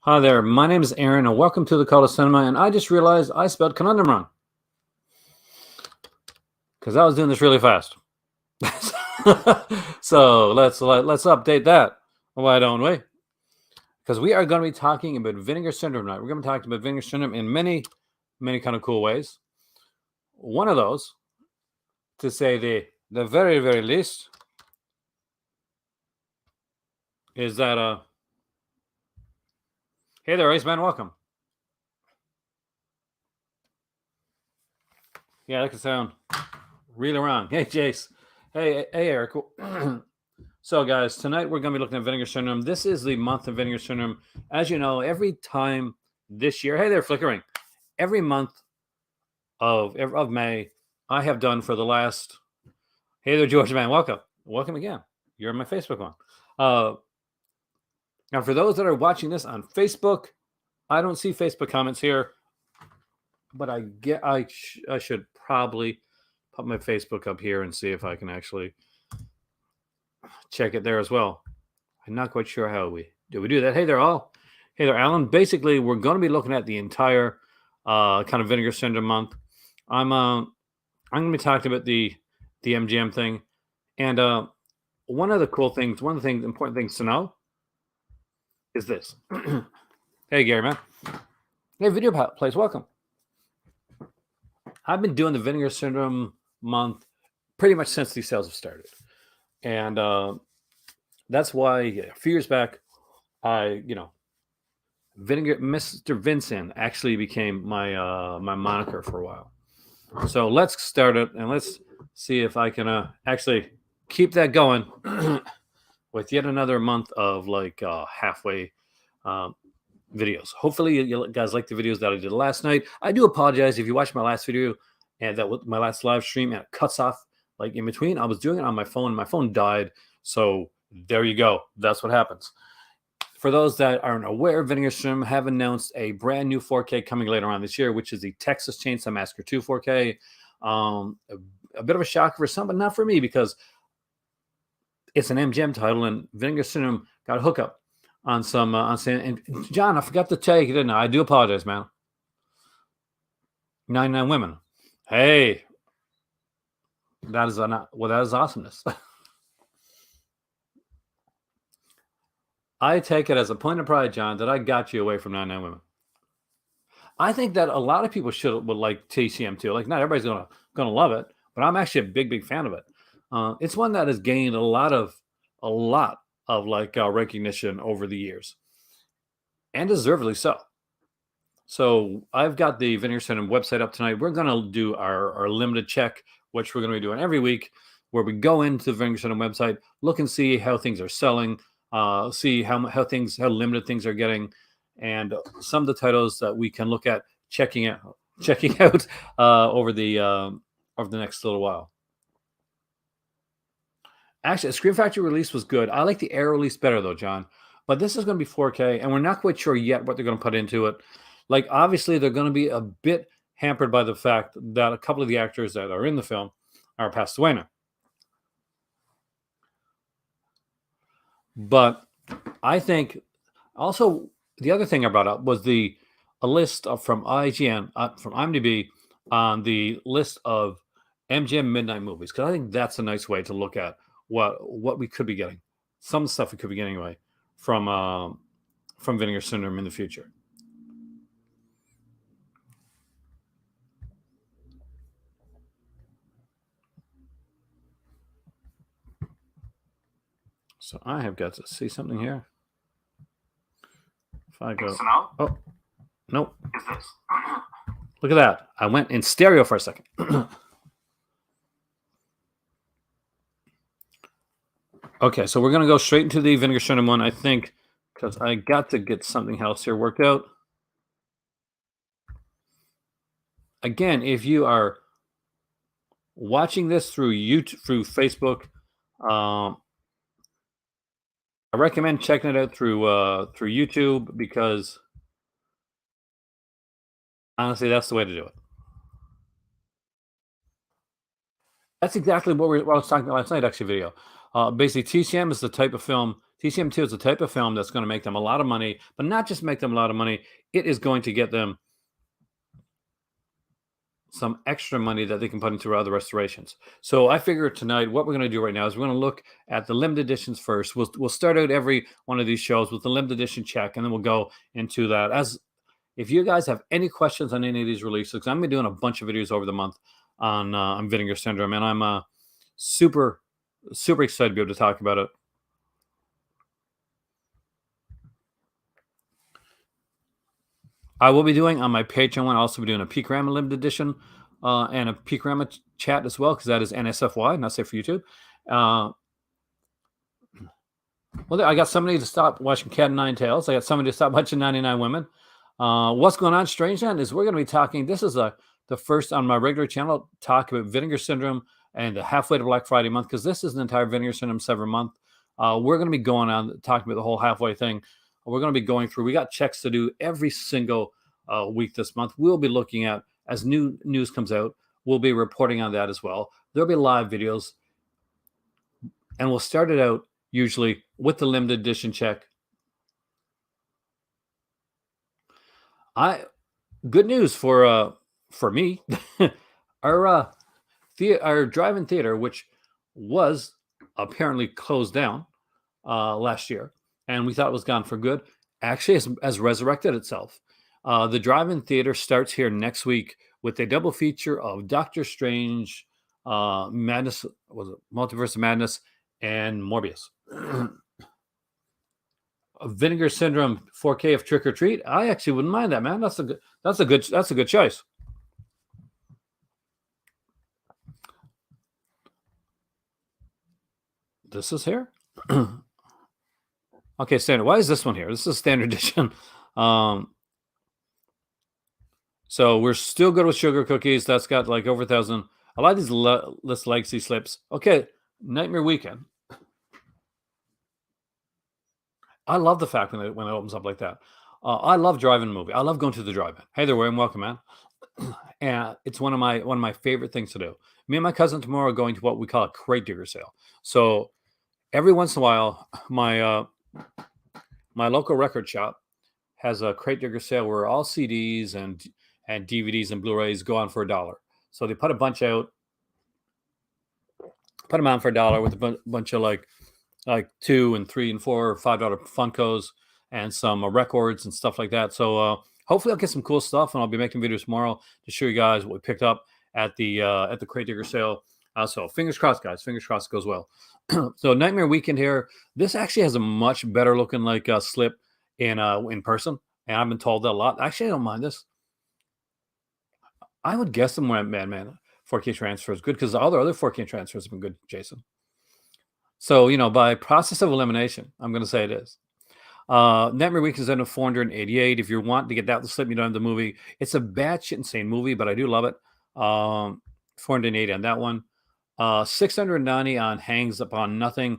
Hi there, my name is Aaron, and welcome to the Call of Cinema. And I just realized I spelled Conundrum wrong because I was doing this really fast. So let's update that. Why don't we? Because we are going to be talking about Vinegar Syndrome tonight. We're going to be talking about Vinegar Syndrome in many kind of cool ways. One of those, to say the very least, is that hey there, Iceman, welcome. Yeah, that could sound really wrong. Hey, Jace. Hey, Eric. So, guys, tonight we're going to be looking at Vinegar Syndrome. This is the month of Vinegar Syndrome. As you know, every time this year, hey there, flickering. Every month of May, I have done for the last. Hey there, George man, welcome again. You're on my Facebook one. Now, for those that are watching this on Facebook, I don't see Facebook comments here, but I should probably put my Facebook up here and see if I can actually check it there as well. I'm not quite sure how we do that. Hey there, all. Hey there, Alan. Basically, we're going to be looking at the entire kind of Vinegar Syndrome month. I'm going to be talking about the MGM thing, and one of the important things to know is this. Hey, Gary, man. Hey, Video Place, welcome. I've been doing the Vinegar Syndrome month pretty much since these sales have started, and that's why a few years back, Vinegar Mr. Vincent actually became my my moniker for a while. So let's start it and let's see if I can actually keep that going with yet another month of like halfway videos. Hopefully you guys like the videos that I did last night. I do apologize if you watched my last video and that was my last live stream and it cuts off like in between. I was doing it on my phone. My phone died. So there you go. That's what happens. For those that aren't aware, Vinegar Syndrome have announced a brand new 4K coming later on this year, which is the Texas Chainsaw Massacre 2 4K. A bit of a shock for some, but not for me because it's an MGM title, and Vinegar Syndrome got a hookup on some. And John, I forgot to tell you, didn't I? I do apologize, man. 99 women. Hey, that is awesomeness. I take it as a point of pride, John, that I got you away from 99 women. I think that a lot of people would like TCM too. Like, not everybody's gonna love it, but I'm actually a big fan of it. It's one that has gained a lot of like recognition over the years, and deservedly so. So I've got the Vinegar Syndrome website up tonight. We're gonna do our limited check, which we're gonna be doing every week, where we go into the Vinegar Syndrome website, look and see how things are selling, see how limited things are getting, and some of the titles that we can look at checking out over the next little while. Actually, the Scream Factory release was good. I like the Air release better though, John. But this is going to be 4K, and we're not quite sure yet what they're going to put into it. Like, obviously, they're going to be a bit hampered by the fact that a couple of the actors that are in the film are passed away now. But I think also the other thing I brought up was a list from IGN, from IMDb, on the list of MGM midnight movies, because I think that's a nice way to look at what we could be getting, some stuff we could be getting away from Vinegar Syndrome in the future. So I have got to see something here. If I go, oh, nope. Look at that. I went in stereo for a second. Okay, so we're going to go straight into the Vinegar Syndrome one, I think, because I got to get something else here worked out. Again, if you are watching this through YouTube, through Facebook, I recommend checking it out through YouTube, because honestly, that's the way to do it. That's exactly what I was talking about last night, actually, video. Basically, TCM is the type of film TCM2 is the type of film that's going to make them a lot of money, but not just make them a lot of money. It is going to get them some extra money that they can put into other restorations. So I figure tonight what we're going to do right now is we're going to look at the limited editions first. We'll start out every one of these shows with the limited edition check, and then we'll go into that. As if you guys have any questions on any of these releases, because I'm going to be doing a bunch of videos over the month on Vinegar Syndrome, and I'm super excited to be able to talk about it. I will be doing on my Patreon one. I'll also be doing a Peakrama limited edition and a Peakrama chat as well, because that is NSFY, not safe for YouTube. Well, I got somebody to stop watching Cat and Nine Tails. I got somebody to stop watching 99 Women. What's going on, Strangeland, is we're going to be talking. This is the first on my regular channel talk about Vinegar Syndrome and the halfway to Black Friday month, because this is an entire Vinegar Syndrome 7 month. We're going to be going on talking about the whole halfway thing. We're going to be going through. We got checks to do every single week this month. We'll be looking at, as new news comes out, we'll be reporting on that as well. There'll be live videos, and we'll start it out usually with the limited edition check. Good news for me. Our drive-in theater, which was apparently closed down last year, and we thought it was gone for good, actually has resurrected itself. The drive-in theater starts here next week with a double feature of Doctor Strange, Madness, was it Multiverse of Madness, and Morbius. Vinegar Syndrome 4K of Trick or Treat. I actually wouldn't mind that, man. That's a good choice. This is here. Okay, standard. Why is this one here? This is standard edition. So we're still good with sugar cookies. That's got like over 1,000. A lot of these list legacy slips. Okay, Nightmare Weekend. I love the fact when it opens up like that. I love driving movie. I love going to the drive-in. Hey there, William. Welcome, man. And it's one of my favorite things to do. Me and my cousin tomorrow are going to what we call a crate digger sale. So every once in a while, my local record shop has a crate digger sale where all CDs and DVDs and Blu-rays go on for $1. So they put a bunch out, put them on for $1 with a bunch of like $2 and $3 and $4 or $5 Funkos and some records and stuff like that. So hopefully I'll get some cool stuff, and I'll be making videos tomorrow to show you guys what we picked up at the crate digger sale. So fingers crossed, guys. Fingers crossed it goes well. So Nightmare Weekend here. This actually has a much better looking like slip in person, and I've been told that a lot. Actually, I don't mind this. I would guess the Madman 4K transfer is good, because all the other 4K transfers have been good, Jason. So, by process of elimination, I'm going to say it is. Nightmare Weekend is under 488. If you want to get that slip, you don't have the movie. It's a batshit insane movie, but I do love it. 480 on that one. 690 on Hangs Upon Nothing.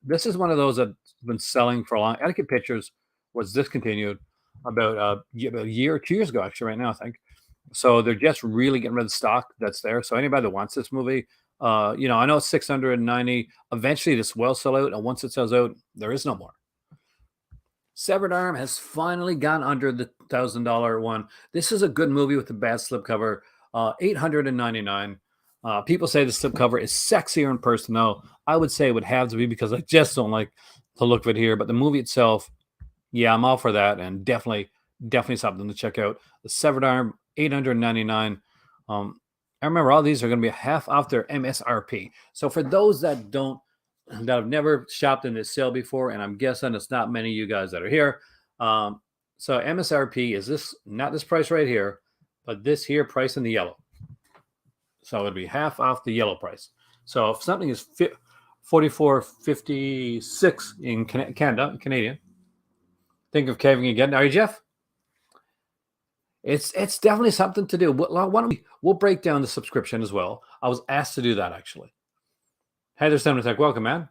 This is one of those that's been selling for a long. Etiquette Pictures was discontinued about a year or 2 years ago, actually, right now, I think. So they're just really getting rid of the stock that's there. So anybody that wants this movie, I know it's 690. Eventually, this will sell out, and once it sells out, there is no more. Severed Arm has finally gone under the $1,000 one. This is a good movie with a bad slipcover. 899. People say the slipcover is sexier in person. No, I would say it would have to be, because I just don't like the look of it here. But the movie itself, yeah, I'm all for that, and definitely something to check out. The Severed Arm, 899. I remember all these are going to be half off their MSRP. So for those that have never shopped in this sale before, and I'm guessing it's not many of you guys that are here. So MSRP is not this price right here, but this here price in the yellow. So it'd be half off the yellow price. So if something is $44.56 in Canadian, think of caving again. Are you, Jeff? It's definitely something to do. Why don't we'll break down the subscription as well. I was asked to do that, actually. Hey there, Senator. Welcome, man.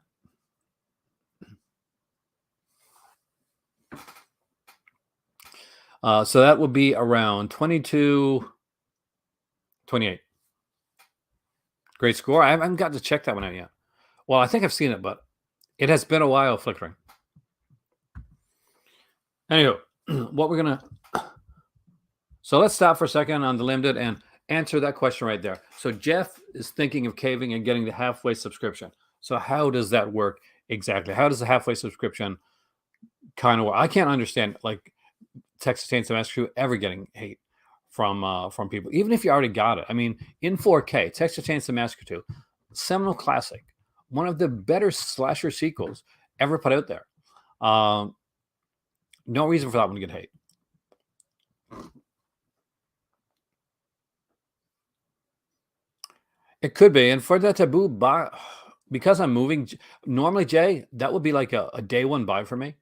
So that would be around 22.28. Great score. I haven't got to check that one out yet. Well, I think I've seen it, but It has been a while flickering. Anywho, what we're gonna so let's stop for a second on the limited and answer that question right there. So Jeff is thinking of caving and getting the halfway subscription. So how does that work exactly? How does the halfway subscription kind of work? I can't understand like Texas Chainsaw Massacre 2 ever getting hate from people, even if you already got it. I mean, in 4K, Texas Chainsaw Massacre 2, seminal classic, one of the better slasher sequels ever put out there. No reason for that one to get hate. It could be, and for the taboo buy, because I'm moving. Normally, Jay, that would be like a day one buy for me.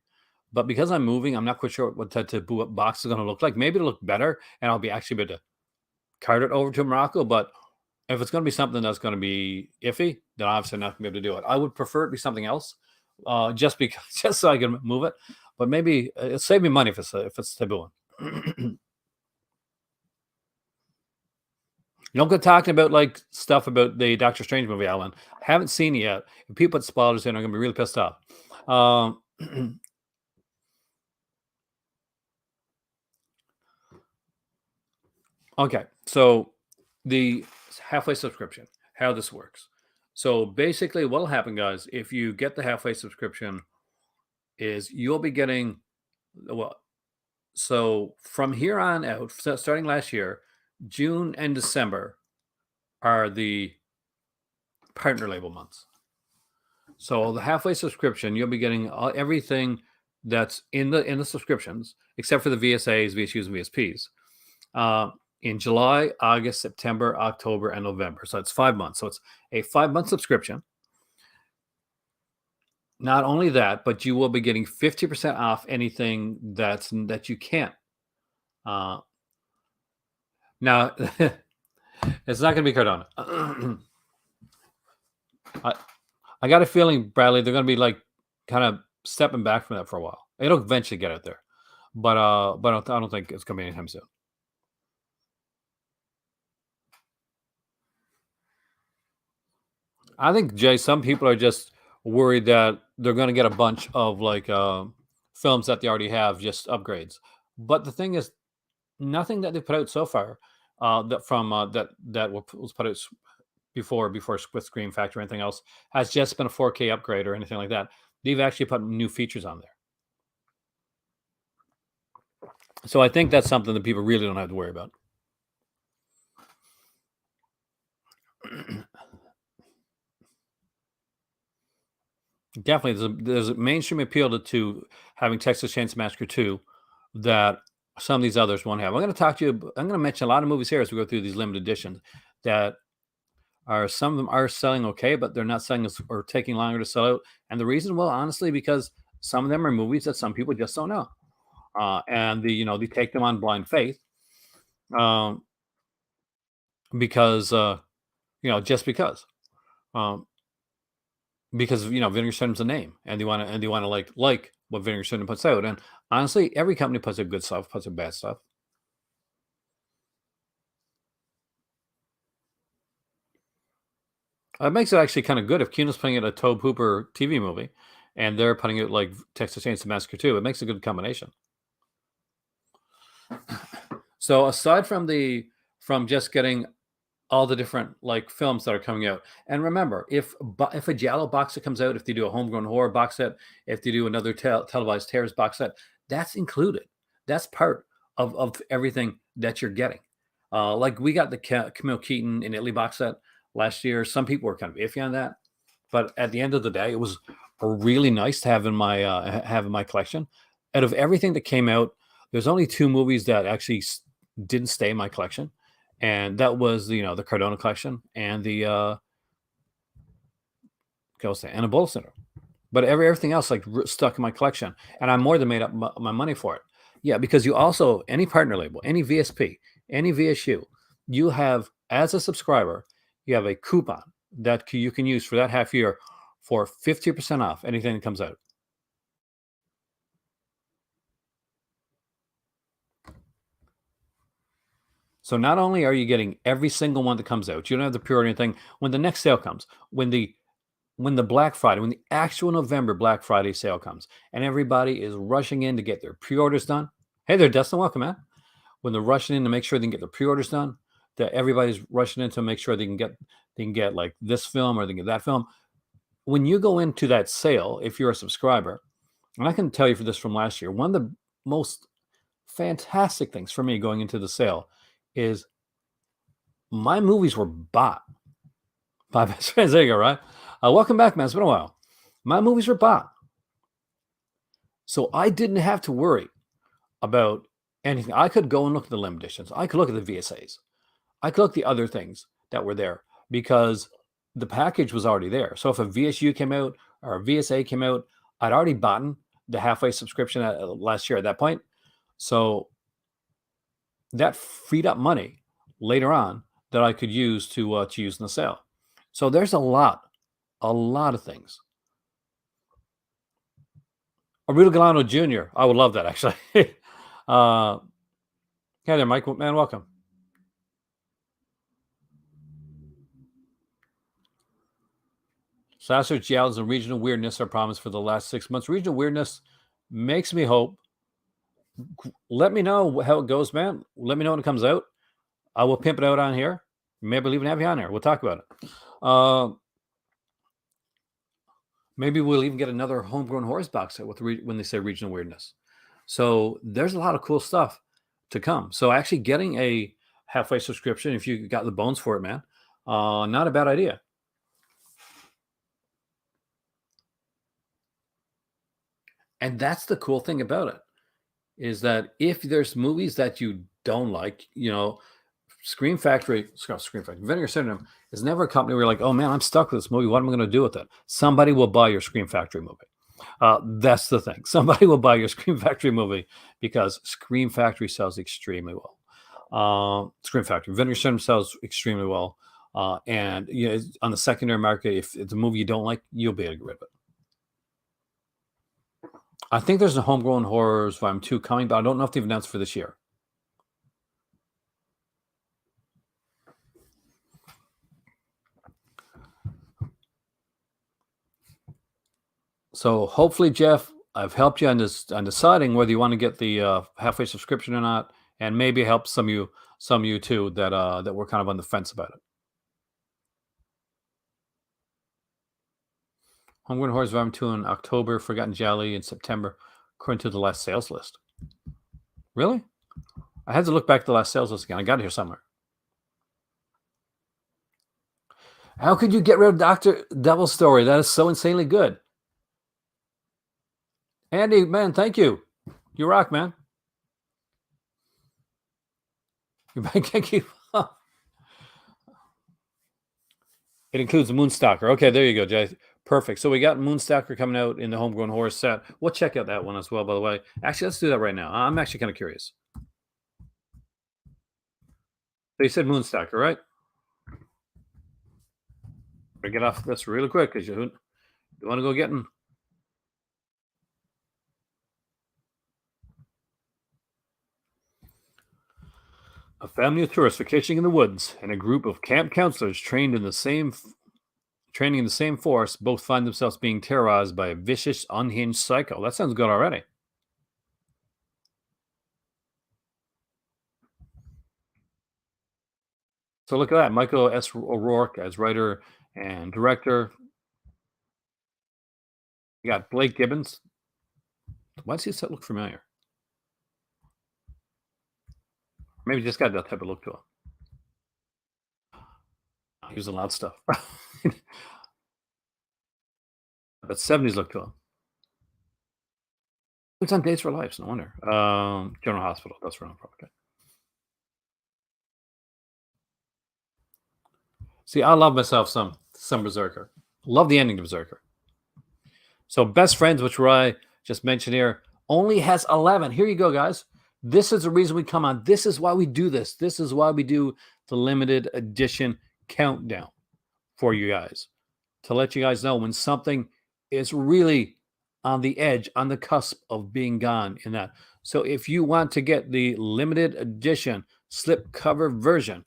But because I'm moving, I'm not quite sure what the taboo box is going to look like. Maybe it'll look better, and I'll be actually able to cart it over to Morocco. But if it's going to be something that's going to be iffy, then obviously I'm not going to be able to do it. I would prefer it to be something else, just because, just so I can move it. But maybe it'll save me money if it's taboo. Don't go talking about like stuff about the Doctor Strange movie, Alan. Haven't seen it yet. If people put spoilers in, I'm gonna be really pissed off. Okay, so the halfway subscription, how this works. So basically, what'll happen, guys, if you get the halfway subscription, is you'll be getting well. So from here on out, starting last year, June and December are the partner label months. So the halfway subscription, you'll be getting everything that's in the subscriptions, except for the VSAs, VSUs, and VSPs. In July, August, September, October, and November. So it's 5 months. So it's a 5 month subscription. Not only that, but you will be getting 50% off anything that you can't. Now, it's not going to be Cardona. I got a feeling, Bradley, they're going to be like kind of stepping back from that for a while. It'll eventually get out there, but I don't think it's going to be anytime soon. I think, Jay, some people are just worried that they're going to get a bunch of like films that they already have, just upgrades. But the thing is, nothing that they put out so far that from that was put out before Split Screen Factory or anything else has just been a 4K upgrade or anything like that. They've actually put new features on there. So I think that's something that people really don't have to worry about. Definitely, there's a mainstream appeal to having Texas Chainsaw Massacre 2 that some of these others won't have. I'm going to talk to you. I'm going to mention a lot of movies here as we go through these limited editions that are some of them are selling okay, but they're not selling or taking longer to sell out. And the reason, well, honestly, because some of them are movies that some people just don't know, and they take them on blind faith, um, because just um, because Vinegar Syndrome's a name, and they want to like what Vinegar Syndrome puts out. And honestly, every company puts out good stuff, puts out bad stuff. It makes it actually kind of good if Kino's putting out a Tobe Hooper TV movie, and they're putting it like Texas Chainsaw Massacre 2. It makes a good combination. So aside from just getting all the different like films that are coming out, and remember, if a Giallo box set comes out, if they do a homegrown horror box set, if they do another televised terrorist box set, that's included. That's part of everything that you're getting. Like we got the Camille Keaton in Italy box set last year. Some people were kind of iffy on that, but at the end of the day, it was really nice to have in my collection. Out of everything that came out, there's only 2 movies that actually didn't stay in my collection, and that was the Cardona collection and the Anabola Syndrome. But everything else like stuck in my collection, and I more than made up my money for it. Yeah, because you also any partner label, any VSP, any VSU, you have as a subscriber, you have a coupon that you can use for that half year for 50% off anything that comes out. So not only are you getting every single one that comes out, you don't have the pre-order anything. When the next sale comes, when when the Black Friday, when the actual November Black Friday sale comes, and everybody is rushing in to get their pre-orders done. Hey there, Dustin, welcome, man. When they're rushing in to make sure they can get their pre-orders done, that everybody's rushing in to make sure they can get like this film or they can get that film. When you go into that sale, if you're a subscriber, and I can tell you for this from last year, one of the most fantastic things for me going into the sale is my movies were bought by best friends. There you go, right? Welcome back, man. It's been a while. My movies were bought. So I didn't have to worry about anything. I could go and look at the limited editions. I could look at the VSAs. I could look at the other things that were there because the package was already there. So if a VSU came out or a VSA came out, I'd already bought the halfway subscription last year at that point. So that freed up money later on that I could use to use in the sale. So there's a lot of things. Arudo Galano Jr. I would love that actually. Hey there, Mike. Man, welcome. Sausage Yowls and regional weirdness are promised for the last 6 months. Regional weirdness makes me hope. Let me know how it goes, man. Let me know when it comes out. I will pimp it out on here. Maybe I'll even have you on here. We'll talk about it. Maybe we'll even get another homegrown horrors box set with when they say regional weirdness. So there's a lot of cool stuff to come. So actually getting a halfway subscription, if you got the bones for it, man, not a bad idea. And that's the cool thing about it, is that if there's movies that you don't like, Scream Factory, Vinegar Syndrome is never a company where you're like, oh man, I'm stuck with this movie. What am I going to do with it? Somebody will buy your Scream Factory movie. That's the thing. Somebody will buy your Scream Factory movie because Scream Factory sells extremely well. Scream Factory, Vinegar Syndrome sells extremely well. And on the secondary market, if it's a movie you don't like, you'll be able to get rid of it. I think there's a Homegrown Horrors Volume 2 coming, but I don't know if they've announced for this year. So hopefully, Jeff, I've helped you on deciding whether you want to get the halfway subscription or not, and maybe help some of you too that were kind of on the fence about it. Homegrown Horrors Volume 2 in October, Forgotten Jelly in September, according to the last sales list. Really? I had to look back at the last sales list again. I got it here somewhere. How could you get rid of Dr. Devil's Story? That is so insanely good. Andy, man, thank you. You rock, man. Thank you. It includes the Moonstalker. Okay, there you go, Jay. Perfect. So we got Moonstalker coming out in the Homegrown Horror set. We'll check out that one as well, by the way. Actually, let's do that right now. I'm actually kind of curious. So you said Moonstalker, right? Better get off this really quick because you want to go getting. A family of tourists vacationing in the woods and a group of camp counselors training in the same force both find themselves being terrorized by a vicious, unhinged psycho. That sounds good already. So look at that. Michael S. O'Rourke as writer and director. You got Blake Gibbons. Why does he look familiar? Maybe just got that type of look to him. He was a lot of stuff. But 70s look to him. It's on Days for Life, no wonder. General Hospital, that's wrong. Okay. See, I love myself some Berserker. Love the ending of Berserker. So Best Friends, which I just mentioned here, only has 11. Here you go, guys. This is the reason we come on. This is why we do this. This is why we do the limited edition countdown for you guys, to let you guys know when something is really on the edge, on the cusp of being gone in that. So if you want to get the limited edition slipcover version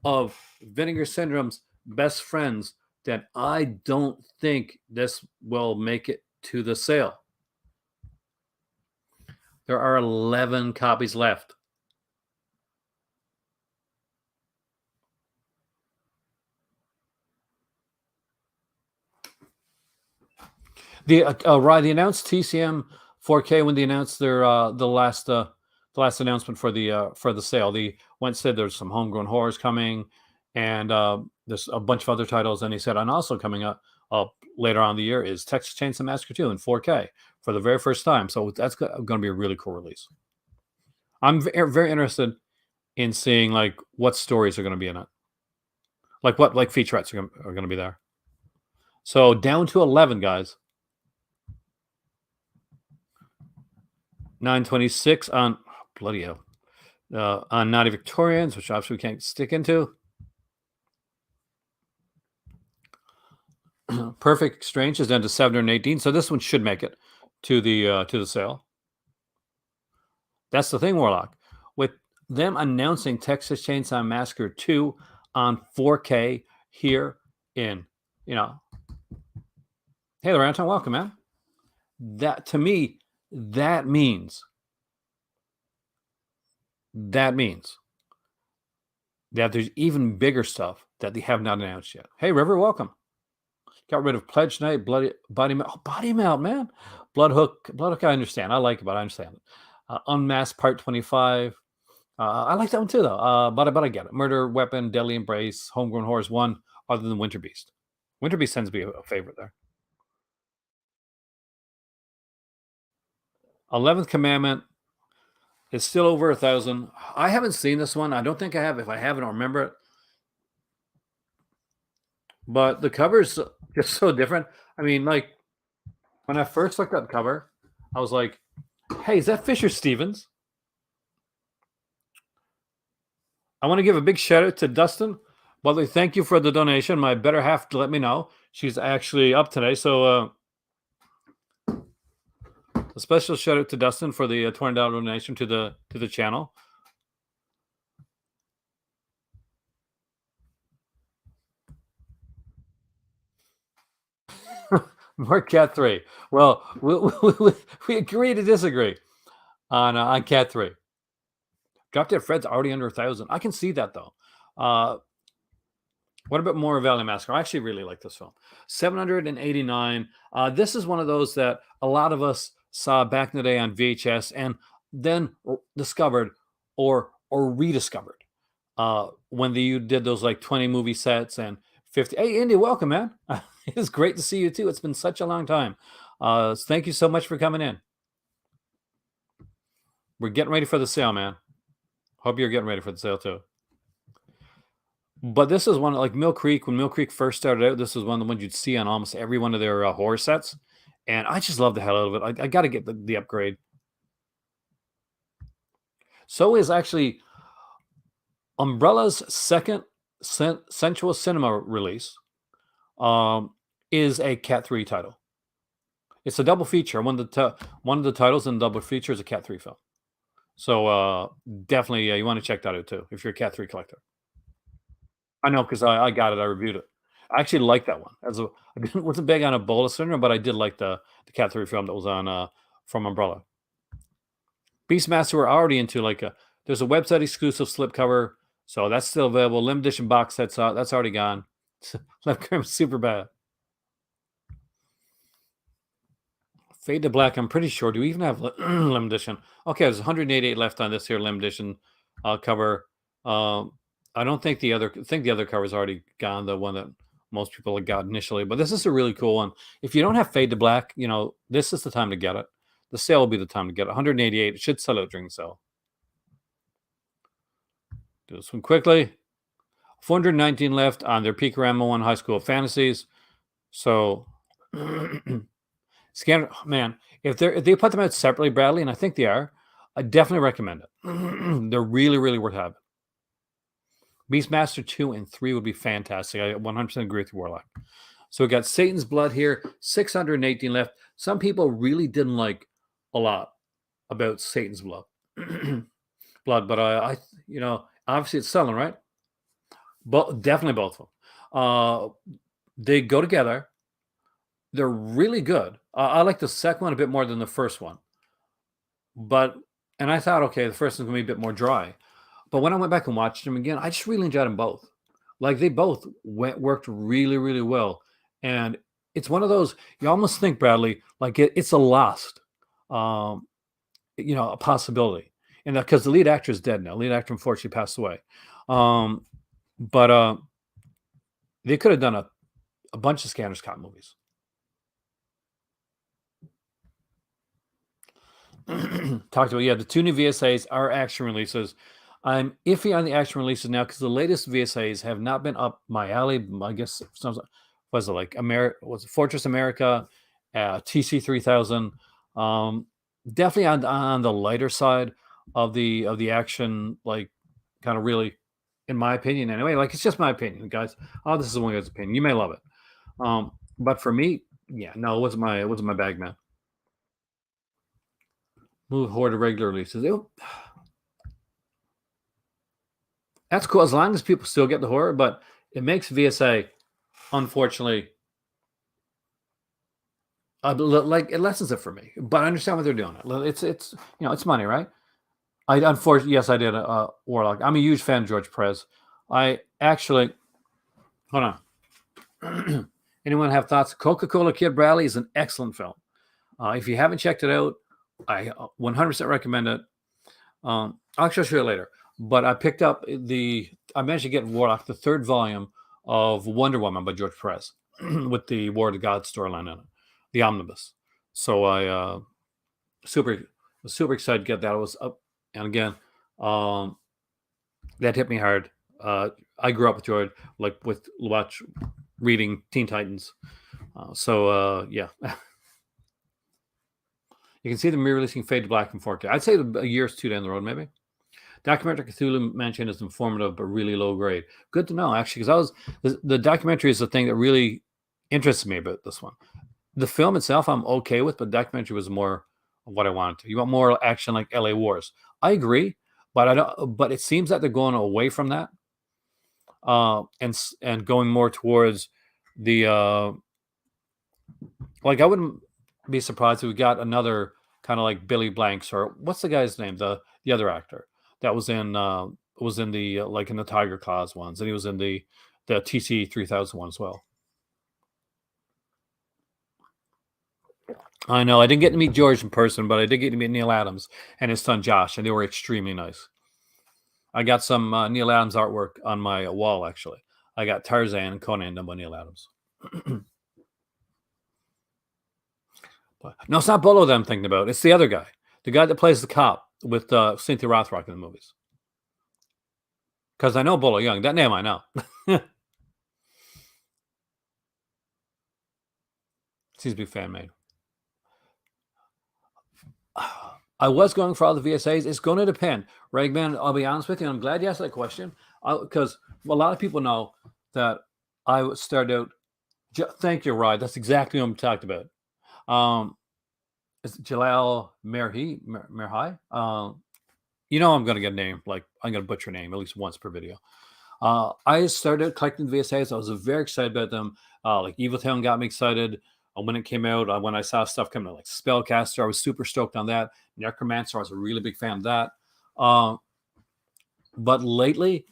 of Vinegar Syndrome's Best Friends, that I don't think this will make it to the sale. There are 11 copies left. The they announced TCM 4K when they announced their the last announcement for the sale. They went said there's some homegrown horrors coming, and there's a bunch of other titles. And he said, and also coming up later on in the year is Texas Chainsaw Massacre 2 in 4K for the very first time. So that's going to be a really cool release. I'm very interested in seeing like what stories are going to be in it, like what like featurettes are going to be there. So down to 11, guys. 926 on bloody hell on Naughty Victorians, which obviously we can't stick into. Perfect Exchange is down to 718, so this one should make it to the sale. That's the thing, Warlock. With them announcing Texas Chainsaw Massacre 2 on 4K here in, hey there, Anton, welcome, man. That to me, that means that there's even bigger stuff that they have not announced yet. Hey, River, welcome. Got rid of Pledge Night, Body Melt, man. Bloodhook, I understand. I like it, but I understand it. Unmasked Part 25. I like that one too, though. But I get it. Murder Weapon, Deadly Embrace, Homegrown Horrors 1, other than Winter Beast. Winter Beast tends to be a favorite there. 11th Commandment is still over 1,000. I haven't seen this one. I don't think I have. If I haven't, I don't remember it. But the cover's just so different. I mean, like, when I first looked at the cover, I was like, hey, is that Fisher Stevens? I want to give a big shout out to Dustin. Well, thank you for the donation. My better half let me know. She's actually up today. So a special shout out to Dustin for the $20 donation to the channel. Mark Cat 3. Well, we agree to disagree on Cat 3. Drop Dead Fred's already under 1,000. I can see that, though. What about More Valley Massacre? I actually really like this film. 789. This is one of those that a lot of us saw back in the day on VHS and then discovered or rediscovered when you did those like 20 movie sets and 50. Hey, Indy, welcome, man. It's great to see you, too. It's been such a long time. Thank you so much for coming in. We're getting ready for the sale, man. Hope you're getting ready for the sale, too. But this is one like Mill Creek. When Mill Creek first started out, this was one of the ones you'd see on almost every one of their horror sets. And I just love the hell out of it. I got to get the upgrade. So is actually Umbrella's second Sensual Cinema release is a Cat 3 title. It's a double feature. One of the titles in the double feature is a Cat 3 film. So definitely, you want to check that out too if you're a Cat 3 collector. I know because I got it. I reviewed it. I actually liked that one. I wasn't big on a Ebola syndrome, but I did like the Cat 3 film that was on from Umbrella. Beastmaster, we're already into there's a website exclusive slipcover, so that's still available. Limited edition box sets that's already gone. Left super bad. Fade to Black, I'm pretty sure. Do we even have limited edition? Okay, there's 188 left on this here limited edition cover. I don't think the other cover is already gone, the one that most people have got initially. But this is a really cool one. If you don't have Fade to Black, this is the time to get it. The sale will be the time to get it. 188. It should sell out during the sale. Do this one quickly. 419 left on their Peakorama 1 High School Fantasies. So, Scanner, man, if they put them out separately, Bradley, and I think they are, I definitely recommend it. They're really, really worth having. Beastmaster 2 and 3 would be fantastic. I 100% agree with you, Warlock. So we got Satan's Blood here, 618 left. Some people really didn't like a lot about Satan's Blood. But I obviously it's selling, right? But definitely both of them. They go together. They're really good. I like the second one a bit more than the first one. But and I thought, okay, the first one's gonna be a bit more dry. But when I went back and watched them again, I just really enjoyed them both. Like they both worked really, really well. And it's one of those you almost think, Bradley, like it's a lost, um, a possibility. And because the lead actor is dead now, lead actor unfortunately passed away. Um, but they could have done a bunch of Scanners Cop movies. Talked about the two new VSAs are action releases. I'm iffy on the action releases now because the latest VSAs have not been up my alley. I guess was it like was it Fortress America, TC 3000. Definitely on the lighter side of the action, like kind of really, in my opinion anyway. Like it's just my opinion, guys. Oh, this is one guy's opinion. You may love it, but for me, yeah, no, it wasn't my bag, man. Move forward to regular releases. That's cool as long as people still get the horror, but it makes VSA, unfortunately, like it lessens it for me. But I understand what they're doing. It's it's money, right? I unfortunately yes, I did a Warlock. I'm a huge fan of George Perez. I actually hold on. Anyone have thoughts? Coca-Cola Kid Bradley is an excellent film. If you haven't checked it out, I 100% recommend it. I'll show you later. But I picked up I managed to get Warlock, the third volume of Wonder Woman by George Perez, with the War of the Gods storyline in it, the omnibus. So I was super excited to get that. It was up, and again, that hit me hard. I grew up with George, like with reading Teen Titans. Yeah. You can see them re-releasing Fade to Black in 4K. I'd say a year or two down the road, maybe. Documentary Cthulhu Mansion is informative but really low grade. Good to know, actually, because the documentary is the thing that really interested me about this one. The film itself, I'm okay with, but documentary was more of what I wanted to. You want more action like LA Wars. I agree, but I don't. But it seems that they're going away from that, and going more towards the like I wouldn't be surprised if we got another kind of like Billy Blanks or what's the guy's name, the other actor that was in the like in the Tiger Claws ones, and he was in the TC 3000 one as well. I know I didn't get to meet George in person, but I did get to meet Neil Adams and his son Josh, and they were extremely nice. I got some Neil Adams artwork on my wall, actually. I got Tarzan and Conan done by Neil Adams. No, it's not Bolo that I'm thinking about. It's the other guy, the guy that plays the cop with Cynthia Rothrock in the movies. Because I know Bolo Young. That name I know. Seems to be fan made. I was going for all the VSAs. It's going to depend. Ragman, I'll be honest with you. I'm glad you asked that question because a lot of people know that I started out. Thank you, Rod. That's exactly what I'm talking about. It's Jalal Merhi. I'm going to get a name. Like I'm going to butcher a name at least once per video. I started collecting VSAs. I was very excited about them. Like Evil Town got me excited when it came out. When I saw stuff coming out like Spellcaster, I was super stoked on that. Necromancer, I was a really big fan of that. But lately,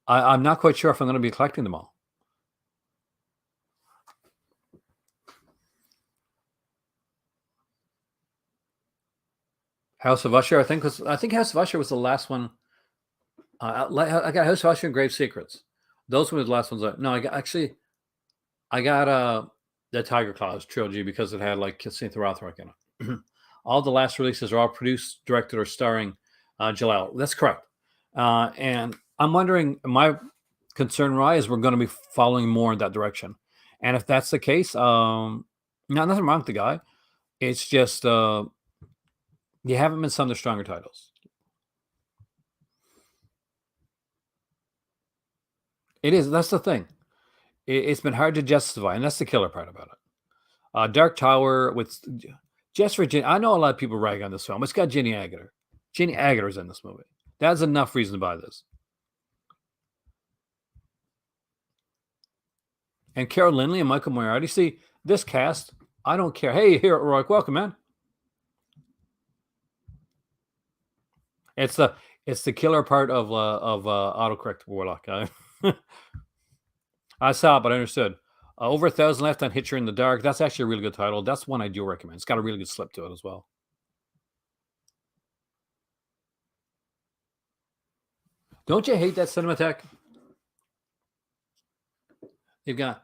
I'm not quite sure if I'm going to be collecting them all. House of Usher, I think House of Usher was the last one. I got House of Usher and Grave Secrets. Those were the last ones. I got the Tiger Claws trilogy because it had like Cynthia Rothrock in it. All the last releases are all produced, directed, or starring Jalal. That's correct. And I'm wondering, my concern, Rye, is we're going to be following more in that direction. And if that's the case, nothing wrong with the guy. It's just you haven't been some of the stronger titles. It is. That's the thing. It's been hard to justify, and that's the killer part about it. Dark Tower with just for Jenny. I know a lot of people rag on this film. It's got Jenny Agutter. Jenny Agutter is in this movie. That's enough reason to buy this. and Carol Lindley and Michael Moriarty. See, this cast, I don't care. Hey, here, Roy, welcome, man. It's the killer part of autocorrect Warlock. I saw it, but I understood. Over 1,000 left on Hitcher in the Dark. That's actually a really good title. That's one I do recommend. It's got a really good slip to it as well. Don't you hate that Cinematheque? You've got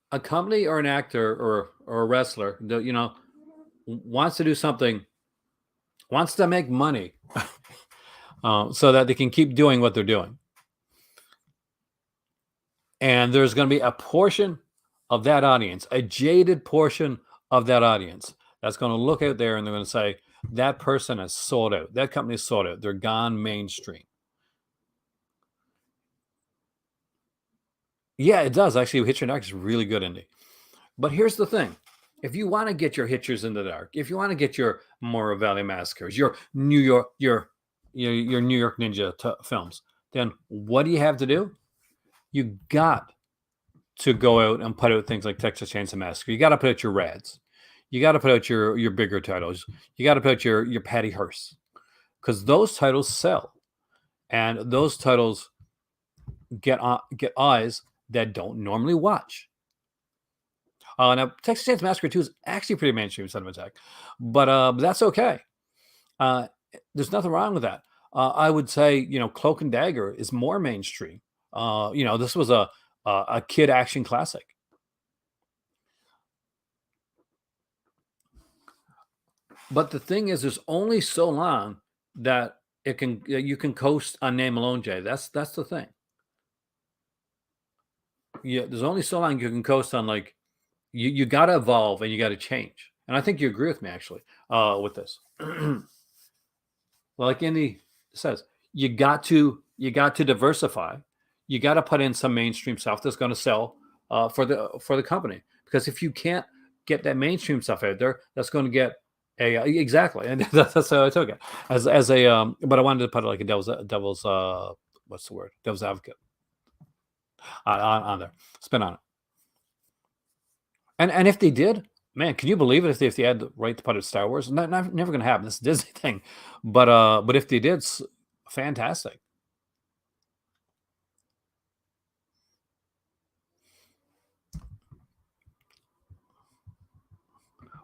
a company or an actor or a wrestler that, you know, wants to do something, wants to make money so that they can keep doing what they're doing. And there's going to be a portion of that audience, a jaded portion of that audience, that's going to look out there and they're going to say, that person is sold out. That company is sold out. They're gone mainstream. Yeah, it does. Actually, Hitcher in the Dark is really good indie. But here's the thing. If you want to get your Hitchers in the Dark, if you want to get your Morro Valley Massacres, your New York Ninja films, then what do you have to do? You got to go out and put out things like Texas Chainsaw Massacre. You got to put out your Rads. You got to put out your bigger titles. You got to put out your Patty Hearst, because those titles sell, and those titles get eyes that don't normally watch. Now, Texas Chainsaw Massacre 2 is actually pretty mainstream Cinematheque, but that's okay. There's nothing wrong with that. I would say, you know, Cloak and Dagger is more mainstream. You know, this was a kid action classic. But the thing is, there's only so long that you can coast on name alone, Jay. That's the thing. Yeah, there's only so long you can coast on, like, you got to evolve and you got to change. And I think you agree with me actually with this. Like Indy says, you got to diversify. You got to put in some mainstream stuff that's going to sell for the company. Because if you can't get that mainstream stuff out there, that's going to get exactly. And that's how I took it as a. But I wanted to put it like a devil's what's the word? Devil's advocate on there. Spin on it. And if they did, man, can you believe it? If they had the right to put it Star Wars, never going to happen. This is a Disney thing, but if they did, fantastic.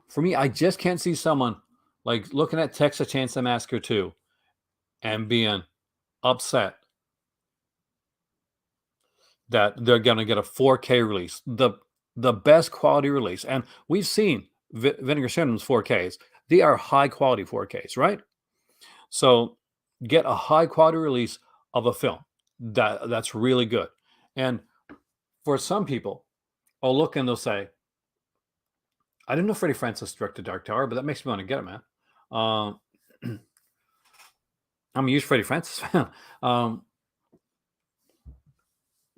For me, I just can't see someone like looking at Texas Chainsaw Massacre 2 and being upset that they're going to get a 4K release, the best quality release. And we've seen Vinegar Syndrome's 4Ks. They are high quality 4Ks, right? So get a high quality release of a film that's really good. And for some people, I'll look and they'll say, I didn't know Freddie Francis directed Dark Tower, but that makes me want to get it, man. I'm a huge Freddie Francis fan.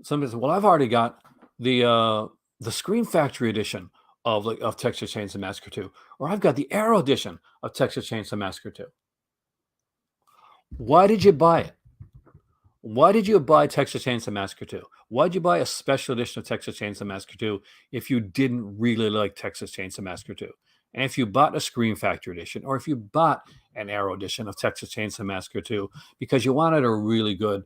Somebody said, well, I've already got the Screen Factory edition of Texas Chainsaw Massacre 2, or I've got the Arrow edition of Texas Chainsaw Massacre 2. Why did you buy it? Why did you buy Texas Chainsaw Massacre 2? Why did you buy a special edition of Texas Chainsaw Massacre 2 if you didn't really like Texas Chainsaw Massacre 2? And if you bought a Screen Factory edition, or if you bought an Arrow edition of Texas Chainsaw Massacre 2 because you wanted a really good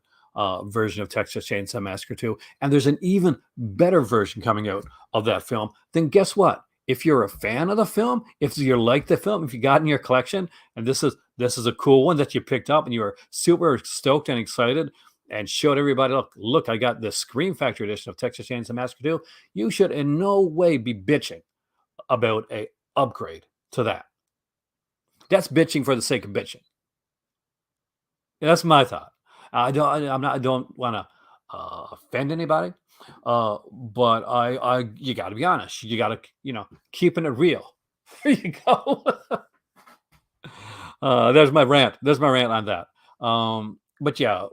version of Texas Chainsaw Massacre 2, and there's an even better version coming out of that film, then guess what? If you're a fan of the film, if you like the film, if you got in your collection, and this is a cool one that you picked up and you were super stoked and excited and showed everybody, look, I got the Screen Factory edition of Texas Chainsaw Massacre 2, you should in no way be bitching about a upgrade to that. That's bitching for the sake of bitching. That's my thought. I don't want to offend anybody, but you got to be honest. You got to, keeping it real. There you go. There's my rant. There's my rant on that. But yeah,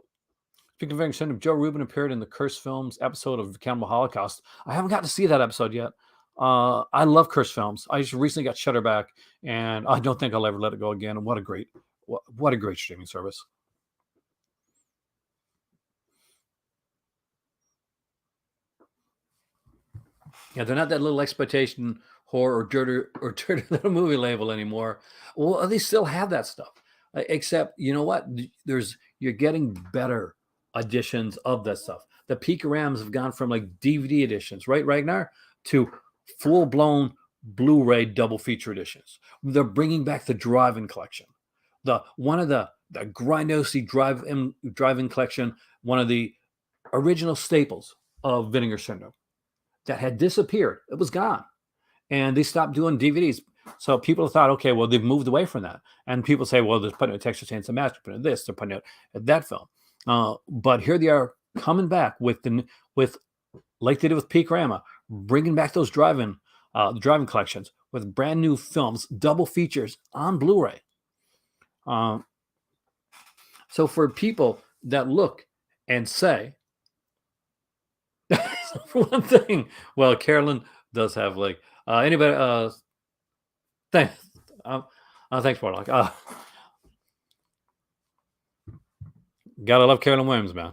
speaking of Vinegar Syndrome, Joe Rubin appeared in the Curse Films episode of Cannibal Holocaust. I haven't got to see that episode yet. I love Curse Films. I just recently got Shutterback, and I don't think I'll ever let it go again. And what a great streaming service. Yeah, they're not that little exploitation horror or dirty little movie label anymore. Well, they still have that stuff, except you know what? You're getting better editions of that stuff. The Peakorams have gone from like DVD editions, right, Ragnar, to full blown Blu-ray double feature editions. They're bringing back the drive-in collection, the one of the grindosy drive-in collection, one of the original staples of Vinegar Syndrome that had disappeared. It was gone. And they stopped doing DVDs. So people thought, okay, well, they've moved away from that. And people say, well, they're putting out Texas Chainsaw Massacre, putting out this, they're putting out that film. But here they are coming back with like they did with Peakorama, bringing back those driving collections with brand new films, double features on Blu-ray. So for people that look and say, for one thing, well, Carolyn does have like anybody. Thanks, thanks, Warlock. Gotta love Carolyn Williams, man.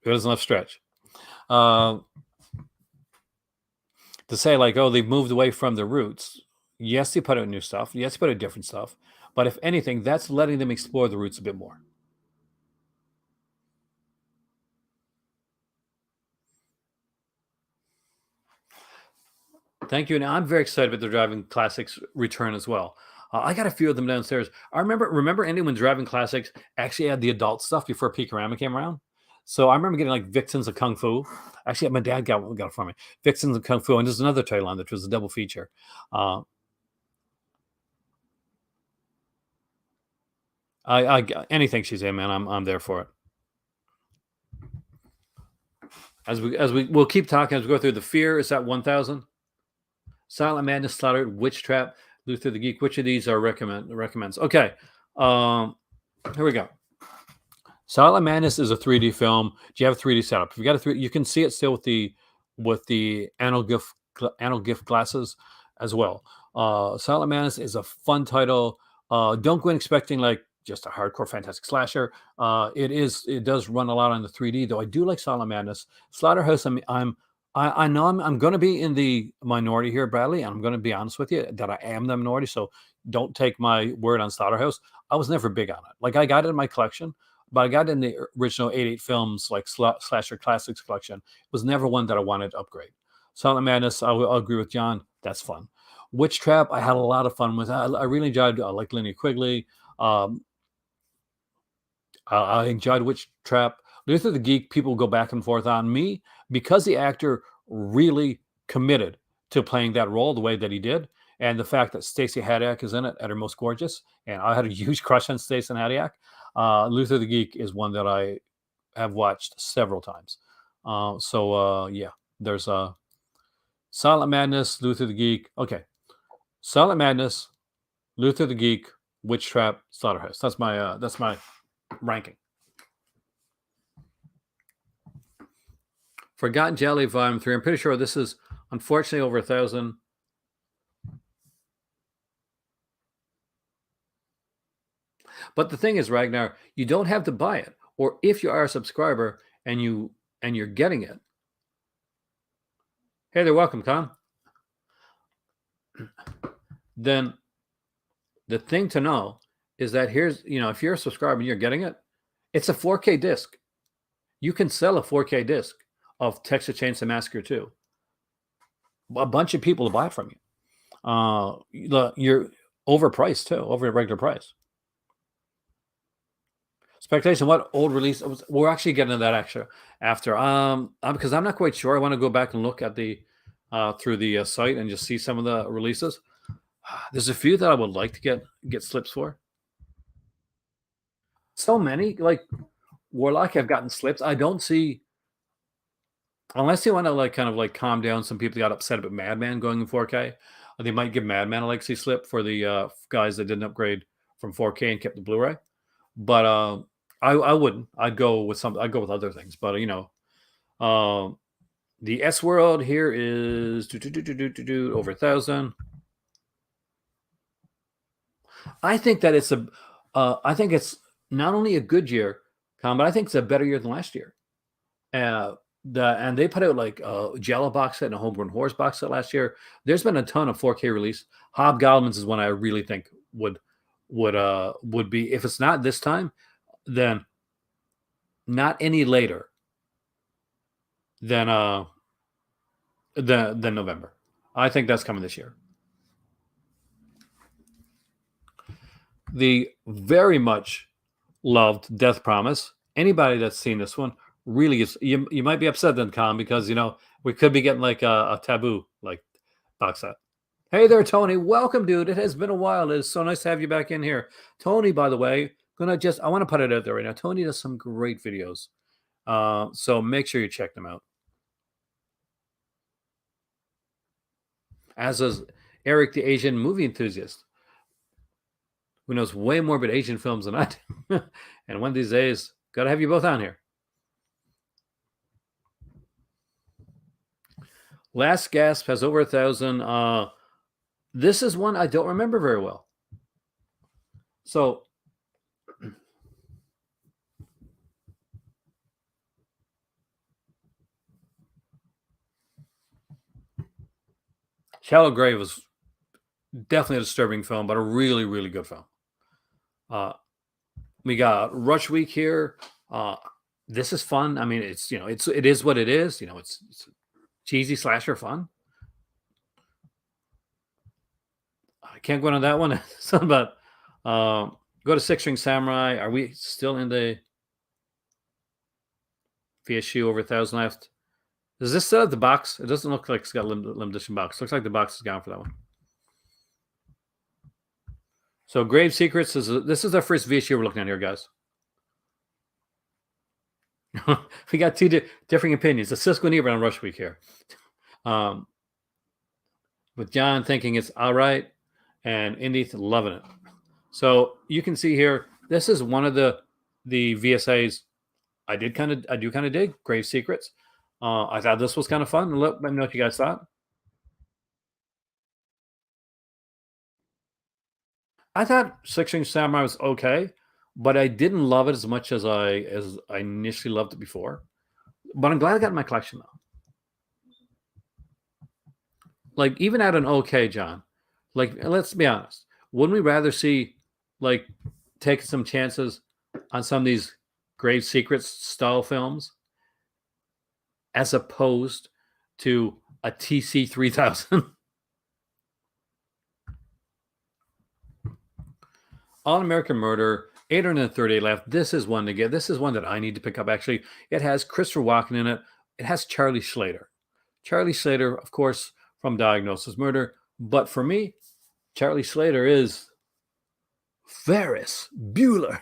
Who doesn't love Stretch? To say like, oh, they've moved away from the roots. Yes, they put out new stuff. Yes, they put out different stuff. But if anything, that's letting them explore the roots a bit more. Thank you. And I'm very excited about the Driving Classics return as well. I got a few of them downstairs. I remember Andy when Driving Classics actually had the adult stuff before Peakorama came around. So I remember getting like Vixens of Kung Fu. Actually, my dad got it for me. Vixens of Kung Fu, and there's another title on which was a double feature. I anything she's in, man, I'm there for it. We'll keep talking as we go through. The Fear is at 1,000. Silent Madness, Slaughter, Witch Trap, Luther the Geek. Which of these are recommends? Okay, here we go. Silent Madness is a 3D film. Do you have a 3D setup? If you got a 3D, you can see it still with the analog glasses as well. Silent Madness is a fun title. Don't go in expecting like just a hardcore fantastic slasher. It does run a lot on the 3D though. I do like Silent Madness. Slaughterhouse. I know I'm going to be in the minority here, Bradley, and I'm going to be honest with you that I am the minority. So don't take my word on Slaughterhouse. I was never big on it. Like I got it in my collection, but I got it in the original 8 films, like Slasher Classics collection. It was never one that I wanted to upgrade. Silent Madness, I'll agree with John. That's fun. Witch Trap, I had a lot of fun with. I really enjoyed like Linnea Quigley. I enjoyed Witch Trap. Luther the Geek, people go back and forth on me because the actor really committed to playing that role the way that he did. And the fact that Stacey Haddock is in it at her most gorgeous. And I had a huge crush on Stacey Haddock. Luther the Geek is one that I have watched several times. Yeah, there's Silent Madness, Luther the Geek. Okay. Silent Madness, Luther the Geek, Witch Trap, Slaughterhouse. That's my ranking. Forgotten Jelly Volume 3. I'm pretty sure this is unfortunately over 1,000. But the thing is, Ragnar, you don't have to buy it. Or if you are a subscriber and you're getting it. Hey there, welcome, Con. Then the thing to know is that here's, if you're a subscriber and you're getting it, it's a 4K disc. You can sell a 4K disc of Texas Chainsaw Massacre 2. A bunch of people will buy it from you. You're overpriced too, over the regular price. Expectation, what old release? We're actually getting to that after. Because I'm not quite sure. I want to go back and look at the through the site and just see some of the releases. There's a few that I would like to get slips for. So many, like Warlock have gotten slips. I don't see, unless they want to like kind of like calm down. Some people got upset about Madman going in 4K. They might give Madman a legacy slip for the guys that didn't upgrade from 4K and kept the Blu-ray. But I wouldn't. I'd go with other things. But the S World here is over 1,000. I think that it's I think it's not only a good year, Tom, but I think it's a better year than last year. And they put out like a Jello box set and a Homegrown Horse box set last year. There's been a ton of 4K release. Hobgoblins is one I really think would be, if it's not this time, then not any later than than November. I think that's coming this year. The very much loved Death Promise. Anybody that's seen this one really is. You might be upset then, Con, because we could be getting like a taboo like box set. Hey there, Tony. Welcome, dude. It has been a while. It is so nice to have you back in here. Tony, by the way, I want to put it out there right now. Tony does some great videos. So make sure you check them out. As does Eric, the Asian movie enthusiast, who knows way more about Asian films than I do. And one of these days, gotta have you both on here. Last Gasp has over 1,000. This is one I don't remember very well. So Shallow Grave was definitely a disturbing film, but a really, really good film. We got Rush Week here. This is fun. I mean, it is what it is. It's cheesy slasher fun. I can't go on that one. Something about go to Six String Samurai. Are we still in the VSU over 1,000 left? Does this still have the box? It doesn't look like it's got a limited edition box. Looks like the box is gone for that one. So Grave Secrets this is our first VSU we're looking at here, guys. We got two differing opinions. The Cisco and Ebert on Rush Week here. With John thinking it's all right and Indy loving it. So you can see here, this is one of the VSAs I do kind of dig. Grave Secrets. I thought this was kind of fun. Let me know what you guys thought. I thought Six String Samurai was okay, but I didn't love it as much as I initially loved it before. But I'm glad I got it in my collection though. Like even at an okay, John. Like let's be honest, wouldn't we rather see like taking some chances on some of these Grave Secrets style films as opposed to a TC 3000? All American Murder, 838 left. This is one to get. This is one that I need to pick up, actually. It has Christopher Walken in it. It has Charlie Slater. Charlie Slater, of course, from Diagnosis Murder. But for me, Charlie Slater is Ferris Bueller.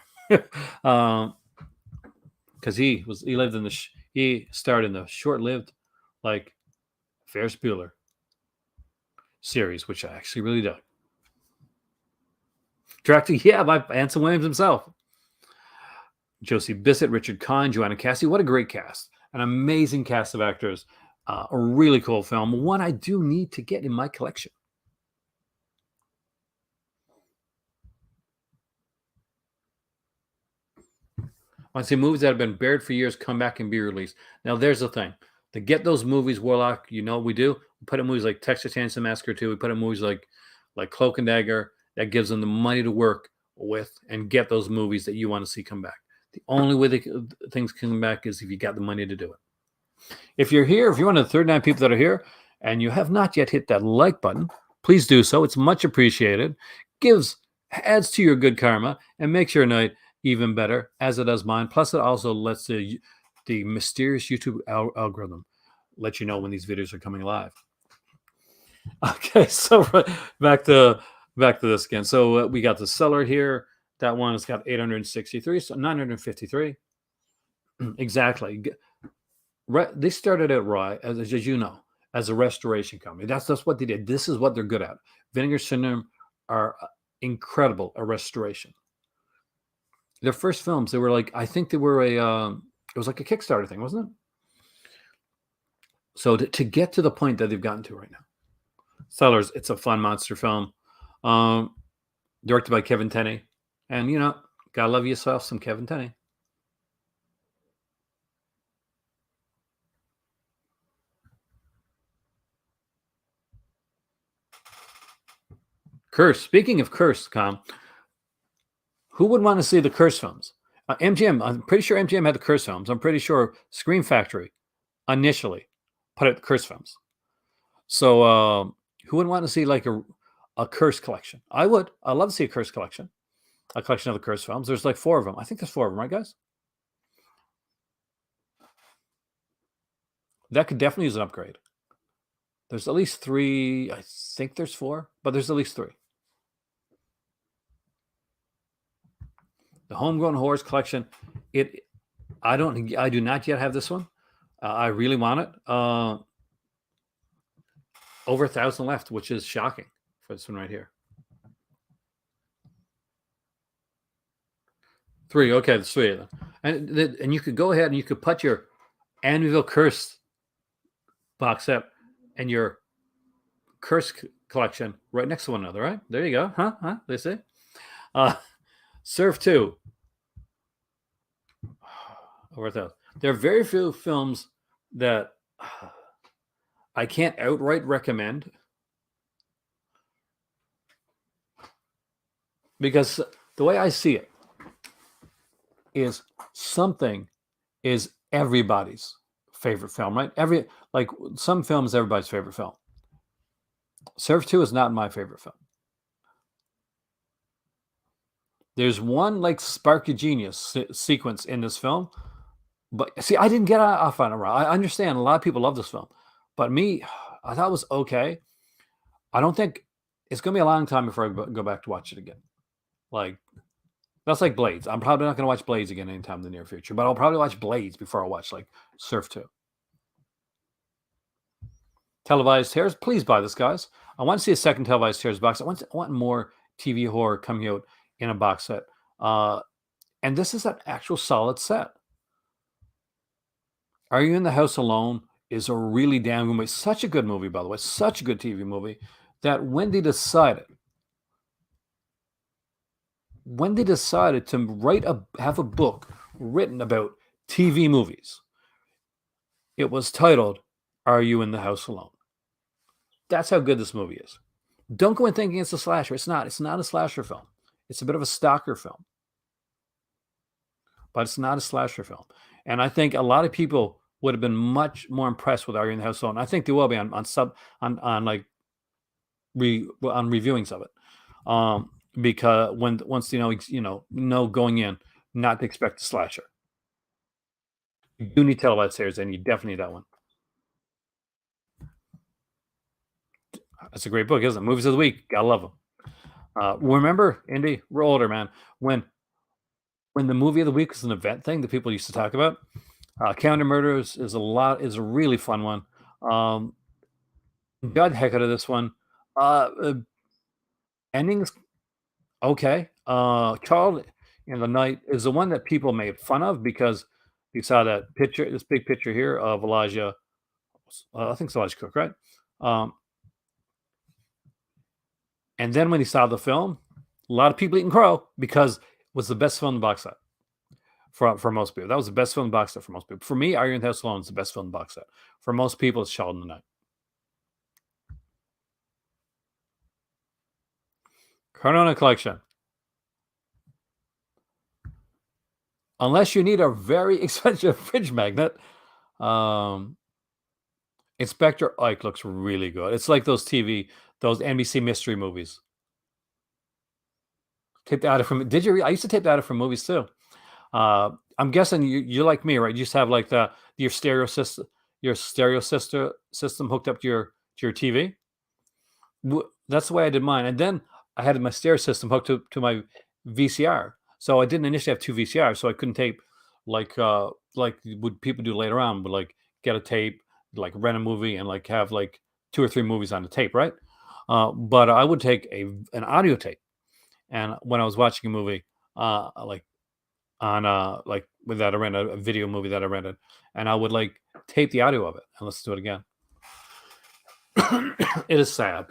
Because he starred in the short-lived, like, Ferris Bueller series, which I actually really dug. Directed, by Anson Williams himself. Josie Bissett, Richard Kahn, Joanna Cassidy. What a great cast. An amazing cast of actors. A really cool film. One I do need to get in my collection. I see movies that have been buried for years come back and be released. Now, there's the thing. To get those movies, Warlock, you know what we do? We put in movies like Texas Chainsaw Massacre 2. We put in movies like Cloak and Dagger. That gives them the money to work with and get those movies that you want to see come back. The only way things come back is if you got the money to do it. If you're here, if you're one of the 39 people that are here and you have not yet hit that like button, please do so. It's much appreciated. Adds to your good karma and makes your night even better, as it does mine. Plus, it also lets the mysterious YouTube algorithm let you know when these videos are coming live. Okay, so back to this again. So we got the Cellar here. That one has got 863, so 953. Exactly. They started out right, as you know, as a restoration company. That's what they did. This is what they're good at. Vinegar Syndrome are incredible at restoration. Their first films, they were like, I think they were it was like a Kickstarter thing, wasn't it? So to get to the point that they've gotten to right now. Sellers, it's a fun monster film. Directed by Kevin Tenney. And, gotta love yourself some Kevin Tenney. Curse. Speaking of Curse, who would want to see the Curse films? MGM. I'm pretty sure MGM had the Curse films. I'm pretty sure Scream Factory initially put out the Curse films. So who would want to see like a Curse collection? I would. I'd love to see a Curse collection. A collection of the Curse films. There's like 4 of them. I think there's 4 of them, right, guys? That could definitely use an upgrade. There's at least 3. I think there's 4, but there's at least 3. The Homegrown Horrors collection. I do not yet have this one. I really want it. Over 1,000 left, which is shocking for this one right here. 3. Okay, there's 3 of them. And you could go ahead and you could put your Amityville Curse box set and your Curse collection right next to one another, right? There you go. Huh? They say. Surf 2. Over 1,000. There are very few films that I can't outright recommend because the way I see it is something is everybody's favorite film, right? Some films, everybody's favorite film. Surf 2 is not my favorite film. There's one like sparky genius sequence in this film, but see, I didn't get off on it. I understand a lot of people love this film, but me, I thought it was okay. I don't think it's going to be a long time before I go back to watch it again. Like, that's like Blades. I'm probably not going to watch Blades again anytime in the near future, but I'll probably watch Blades before I watch like Surf 2. Televised Terrors. Please buy this, guys. I want to see a second Televised Terrors box. I want more TV horror coming out in a box set. And this is an actual solid set. Are You in the House Alone is a really damn good movie. Such a good movie, by the way. Such a good TV movie that when they decided to have a book written about TV movies, it was titled Are You in the House Alone? That's how good this movie is. Don't go in thinking it's a slasher. It's not. It's not a slasher film. It's a bit of a stalker film. But it's not a slasher film. And I think a lot of people would have been much more impressed with Are You in the House Alone. I think they will be on reviewings of it. Because once know going in, not to expect a slasher. You do need Televised Terrors, and you definitely need that one. That's a great book, isn't it? Movies of the Week. Gotta love them. Remember, Indy, we're older, man. When the movie of the week was an event thing that people used to talk about, Calendar Murders is a really fun one. Got the heck out of this one. Endings, okay. Child in the Night is the one that people made fun of because you saw that picture, this big picture here of Elijah. I think it's Elijah Cook, right? And then when he saw the film, a lot of people eating crow because it was the best film in the box set for most people. That was the best film in the box set for most people. For me, Are You in the House Alone is the best film in the box set. For most people, it's Child in the Night. Corona Collection. Unless you need a very expensive fridge magnet, Inspector Ike looks really good. It's like those NBC mystery movies. Taped out of from. Did you? I used to tape that out from movies too. I'm guessing you're like me, right? You used to have like your stereo system hooked up to your TV. That's the way I did mine, and then I had my stereo system hooked to my VCR. So I didn't initially have 2 VCRs, so I couldn't tape like what people do later on, but like get a tape, like rent a movie, and like have like 2 or 3 movies on the tape, right? But I would take an audio tape, and when I was watching a movie, like with that I rented a video movie that I rented, and I would like tape the audio of it and listen to it again. It is sad.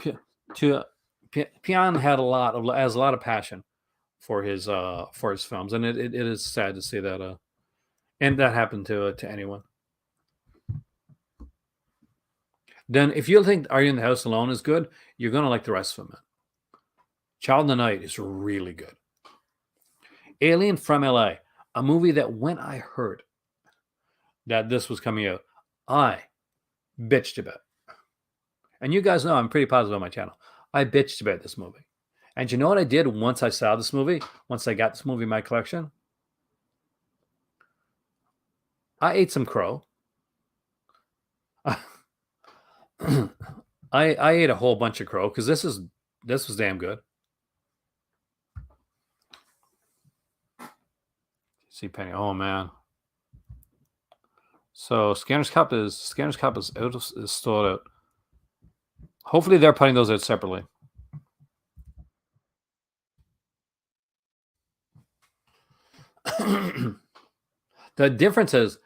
Pian has a lot of passion for his films, and it is sad to see that and that happened to anyone. Then if you think Are You in the House Alone is good, you're gonna like the rest of them. Child in the Night is really good. Alien from LA, a movie that when I heard that this was coming out, I bitched about. And you guys know I'm pretty positive on my channel. I bitched about this movie. And you know what I did once I saw this movie? Once I got this movie in my collection? I ate some crow. I ate a whole bunch of crow because this was damn good. See Penny. Oh man. So Scanner's Cup is out of, is sold out. Hopefully they're putting those out separately. The difference is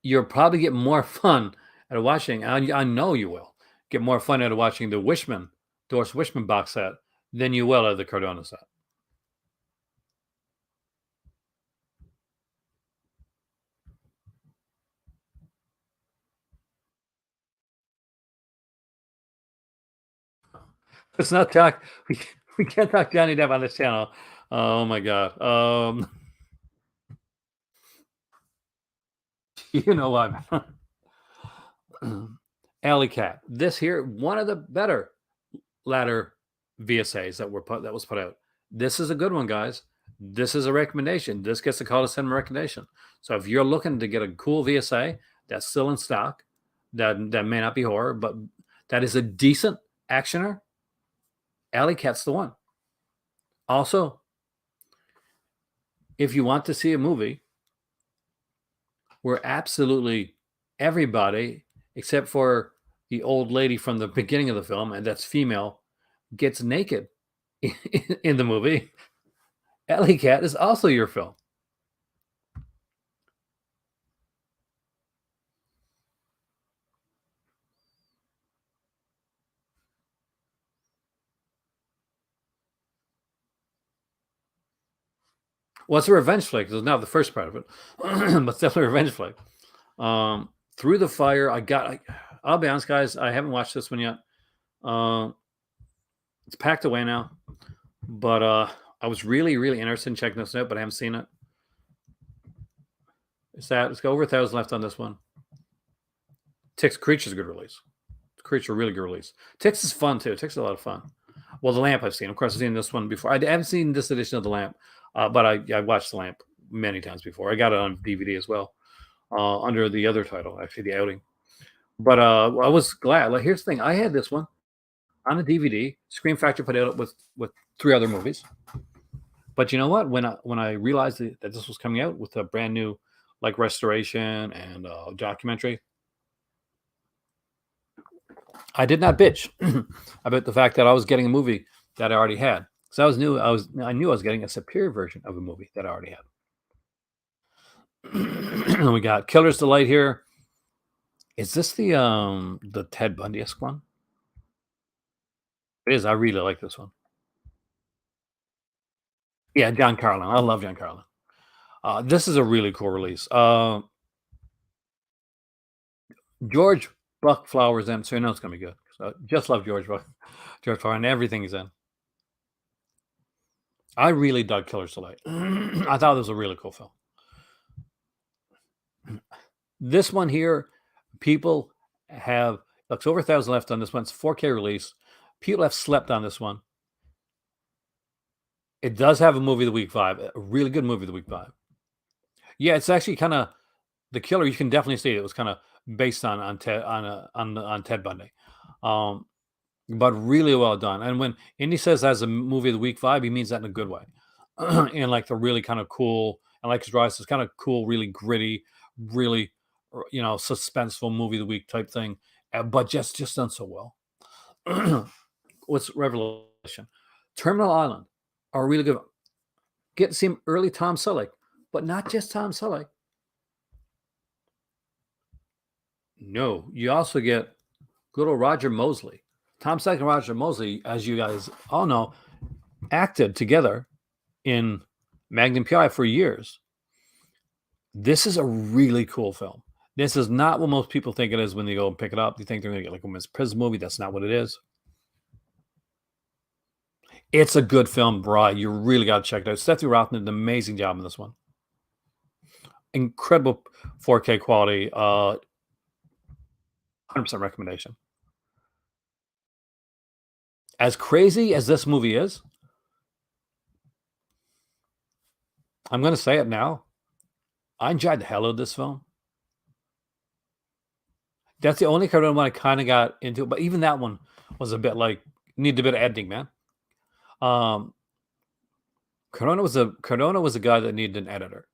you'll probably get more fun out of watching. I know you will get more fun out of watching the Doris Wishman box set than you will out of the Cardona set. Let's not talk. We can't talk Johnny Depp on this channel. Oh my god. You know what? Alley Cat. This here, one of the better ladder VSAs that was put out. This is a good one, guys. This is a recommendation. This gets a call to cinema recommendation. So if you're looking to get a cool VSA that's still in stock, that may not be horror, but that is a decent actioner, Alley Cat's the one. Also, if you want to see a movie where absolutely everybody, except for the old lady from the beginning of the film, and that's female, gets naked in the movie, Alley Cat is also your film. Well, it's a revenge flick. It's not the first part of it, but it's definitely a revenge flick. Through the Fire, I'll be honest, guys, I haven't watched this one yet. It's packed away now, but I was really, really interested in checking this out, but I haven't seen it. It's got over 1,000 left on this one. Creature's a good release. Creature, a really good release. Tix is fun too. Tix is a lot of fun. Well, The Lamp I've seen. Of course, I've seen this one before. I haven't seen this edition of The Lamp, but I watched The Lamp many times before. I got it on DVD as well, under the other title, actually, The Outing. But I was glad. Like, here's the thing: I had this one on a DVD. Scream Factory put it out with 3 other movies. But you know what? When I realized that this was coming out with a brand new like restoration and documentary, I did not bitch about the fact that I was getting a movie that I already had. Because I knew I was getting a superior version of a movie that I already had. We got Killer's Delight here. Is this the Ted Bundy-esque one? It is. I really like this one. Yeah, John Carlin. I love John Carlin. This is a really cool release. George Buck Flowers in, so you know it's gonna be good. So just love George Flowers and everything he's in. I really dug Killer's Delight. I thought it was a really cool film. This one here, people have looks over 1,000 left on this one. It's 4K release. People have slept on this one. It does have a movie of the week vibe, a really good movie of the week vibe. Yeah, it's actually kind of the killer. You can definitely see it was kind of based on Ted Bundy, but really well done. And when Indy says as a movie of the week vibe, he means that in a good way, and like the really kind of cool and like his rise is kind of cool, really gritty, really suspenseful movie of the week type thing, but just done so well. What's Revelation? Terminal Island are really good. Get to see him early Tom Selleck, but not just Tom Selleck. No, you also get good old Roger Mosley. Tom Selleck and Roger Mosley, as you guys all know, acted together in Magnum PI for years. This is a really cool film. This is not what most people think it is when they go and pick it up. They think they're going to get like a Miss Prison movie. That's not what it is. It's a good film, bro. You really got to check it out. Stephanie Rothman did an amazing job in this one. Incredible 4K quality. 100% recommendation. As crazy as this movie is, I'm going to say it now. I enjoyed the hell out of this film. That's the only Cardona one I kind of got into, but even that one was a bit like needed a bit of editing, man. Um, Cardona was a guy that needed an editor.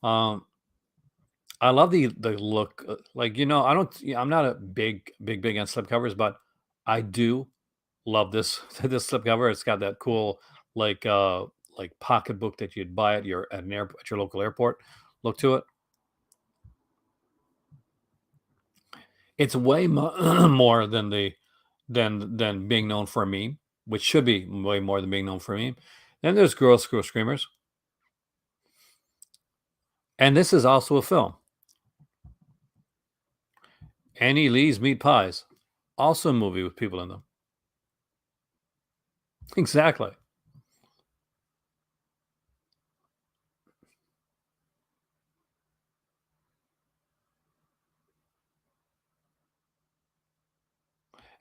um, I love the look. Like I'm not a big on slipcovers, but I do love this this slipcover. It's got that cool like pocketbook that you'd buy at at your local airport. Look to it. It's way more than than being known for a meme, which should be way more than being known for a meme. Then there's Girl School Screamers, and this is also a film. Annie Lee's Meat Pies, also a movie with people in them. Exactly.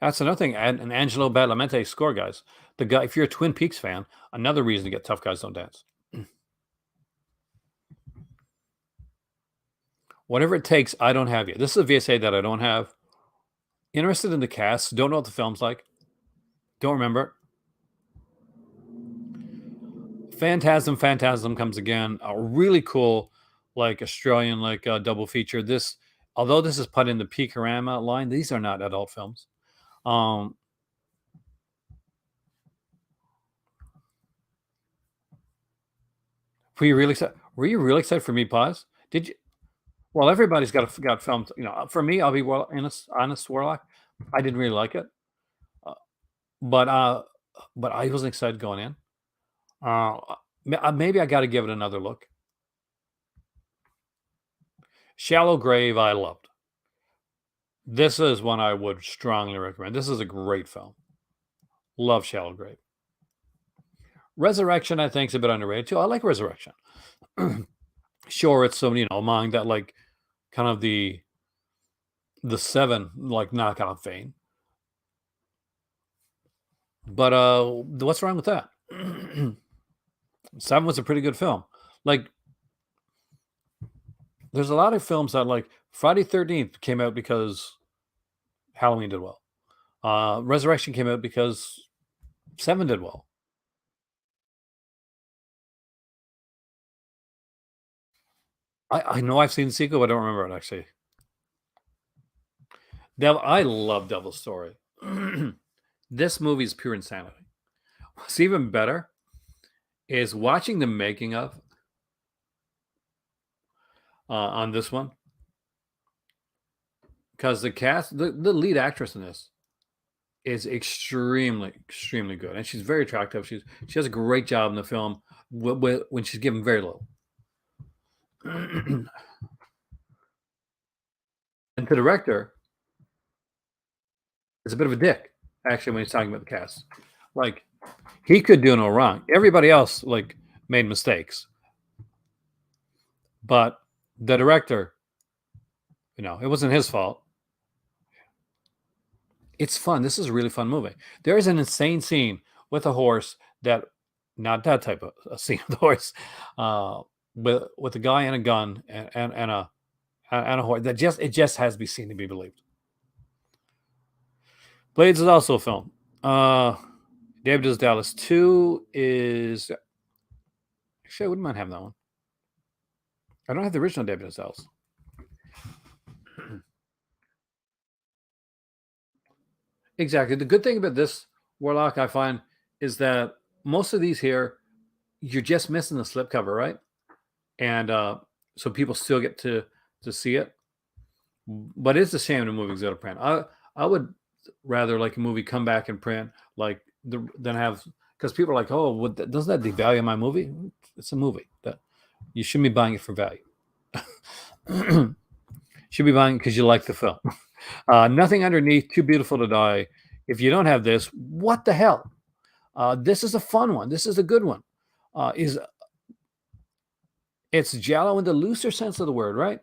That's another thing. And an Angelo Badalamenti score, guys. The guy, if you're a Twin Peaks fan, another reason to get Tough Guys Don't Dance. Whatever it takes, I don't have yet. This is a VSA that I don't have. Interested in the cast. Don't know what the film's like. Don't remember. Phantasm comes again. A really cool, like Australian, double feature. Although this is put in the Peakorama line, these are not adult films. Um, were you really excited? Were you really excited for Meat Pies? Did you? Well, everybody's got filmed. For me, I'll be honest, Warlock. I didn't really like it, uh, but I wasn't excited going in. Maybe I got to give it another look. Shallow Grave, I loved. This is one I would strongly recommend. This is a great film. Love Shallow Grave. Resurrection, I think, is a bit underrated too. I like Resurrection. Sure, it's some among that kind of the seven knockout vein. But what's wrong with that? Seven was a pretty good film. Like, there's a lot of films that Friday 13th came out because Halloween did well. Resurrection came out because Seven did well. I know I've seen the sequel, but I don't remember it actually. I love Devil's Story. This movie is pure insanity. What's even better is watching the making of on this one, because the cast, the lead actress in this is extremely good, and she's very attractive. She has a great job in the film when she's given very little. And the director is a bit of a dick, actually, when he's talking about the cast. Like, he could do no wrong. Everybody else made mistakes, but the director, it wasn't his fault. It's fun. This is a really fun movie. There is an insane scene with a horse not that type of a scene with a horse, with a guy and a gun and a horse that it just has to be seen to be believed. Blades is also a film. David Does Dallas 2 is actually, I wouldn't mind having that one. I don't have the original David Does Dallas. Exactly. The good thing about this Warlock, I find, is that most of these here, you're just missing the slipcover, right? And so people still get to see it. But it's a shame the movie goes out of print. I would rather like a movie come back in print than have, because people are like, oh, doesn't that devalue my movie? It's a movie that you shouldn't be buying it for value. Should be buying it because you like the film. Nothing Underneath, Too Beautiful to Die, If you don't have this, what the hell? This is a fun one. This is a good one. Is It's giallo in the looser sense of the word, right?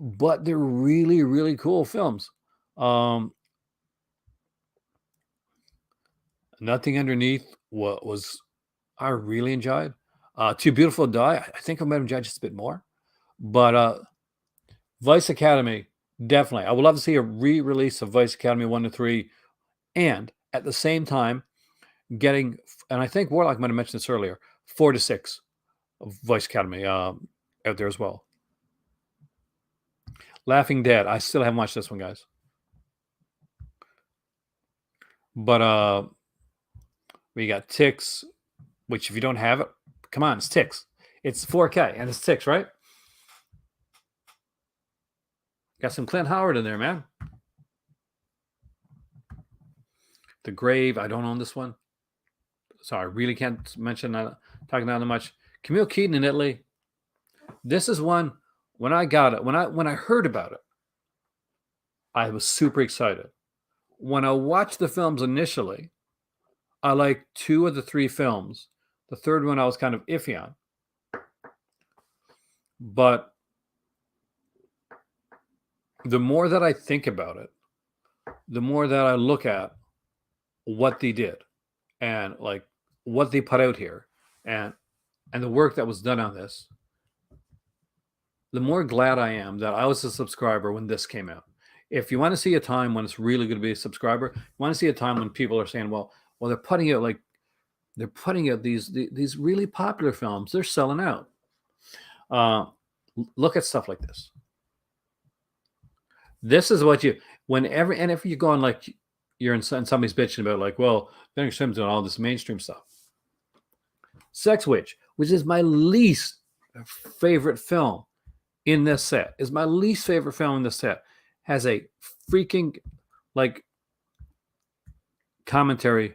But they're really, really cool films. Um, Nothing Underneath what was I really enjoyed. Too Beautiful to Die. I think I might have enjoyed just a bit more. But Vice Academy, definitely. I would love to see a re-release of Vice Academy 1 to 3, and at the same time getting, and I think Warlock might have mentioned this earlier, 4 to 6 of Vice Academy out there as well. Laughing Dead. I still haven't watched this one, guys. But we got Ticks, which if you don't have it, come on, it's Ticks. It's 4K and it's Ticks, right? Got some Clint Howard in there, man. The Grave. I don't own this one. So I really can't mention that. Talking about that much. Camille Keaton in Italy. This is one, when I got it, when I heard about it, I was super excited. When I watched the films initially, I liked 2 of the 3 films. The third one I was kind of iffy on. But the more that I think about it, the more that I look at what they did and like what they put out here and the work that was done on this, the more glad I am that I was a subscriber when this came out. If you want to see a time when it's really going to be a subscriber, you want to see a time when people are saying, well, they're putting out these really popular films. They're selling out. Look at stuff like this. This is what if you go on, like, you're in somebody's bitching about, like, well, Vinegar Syndrome's doing all this mainstream stuff. Sex Witch, which is my least favorite film in this set, has a freaking, like, commentary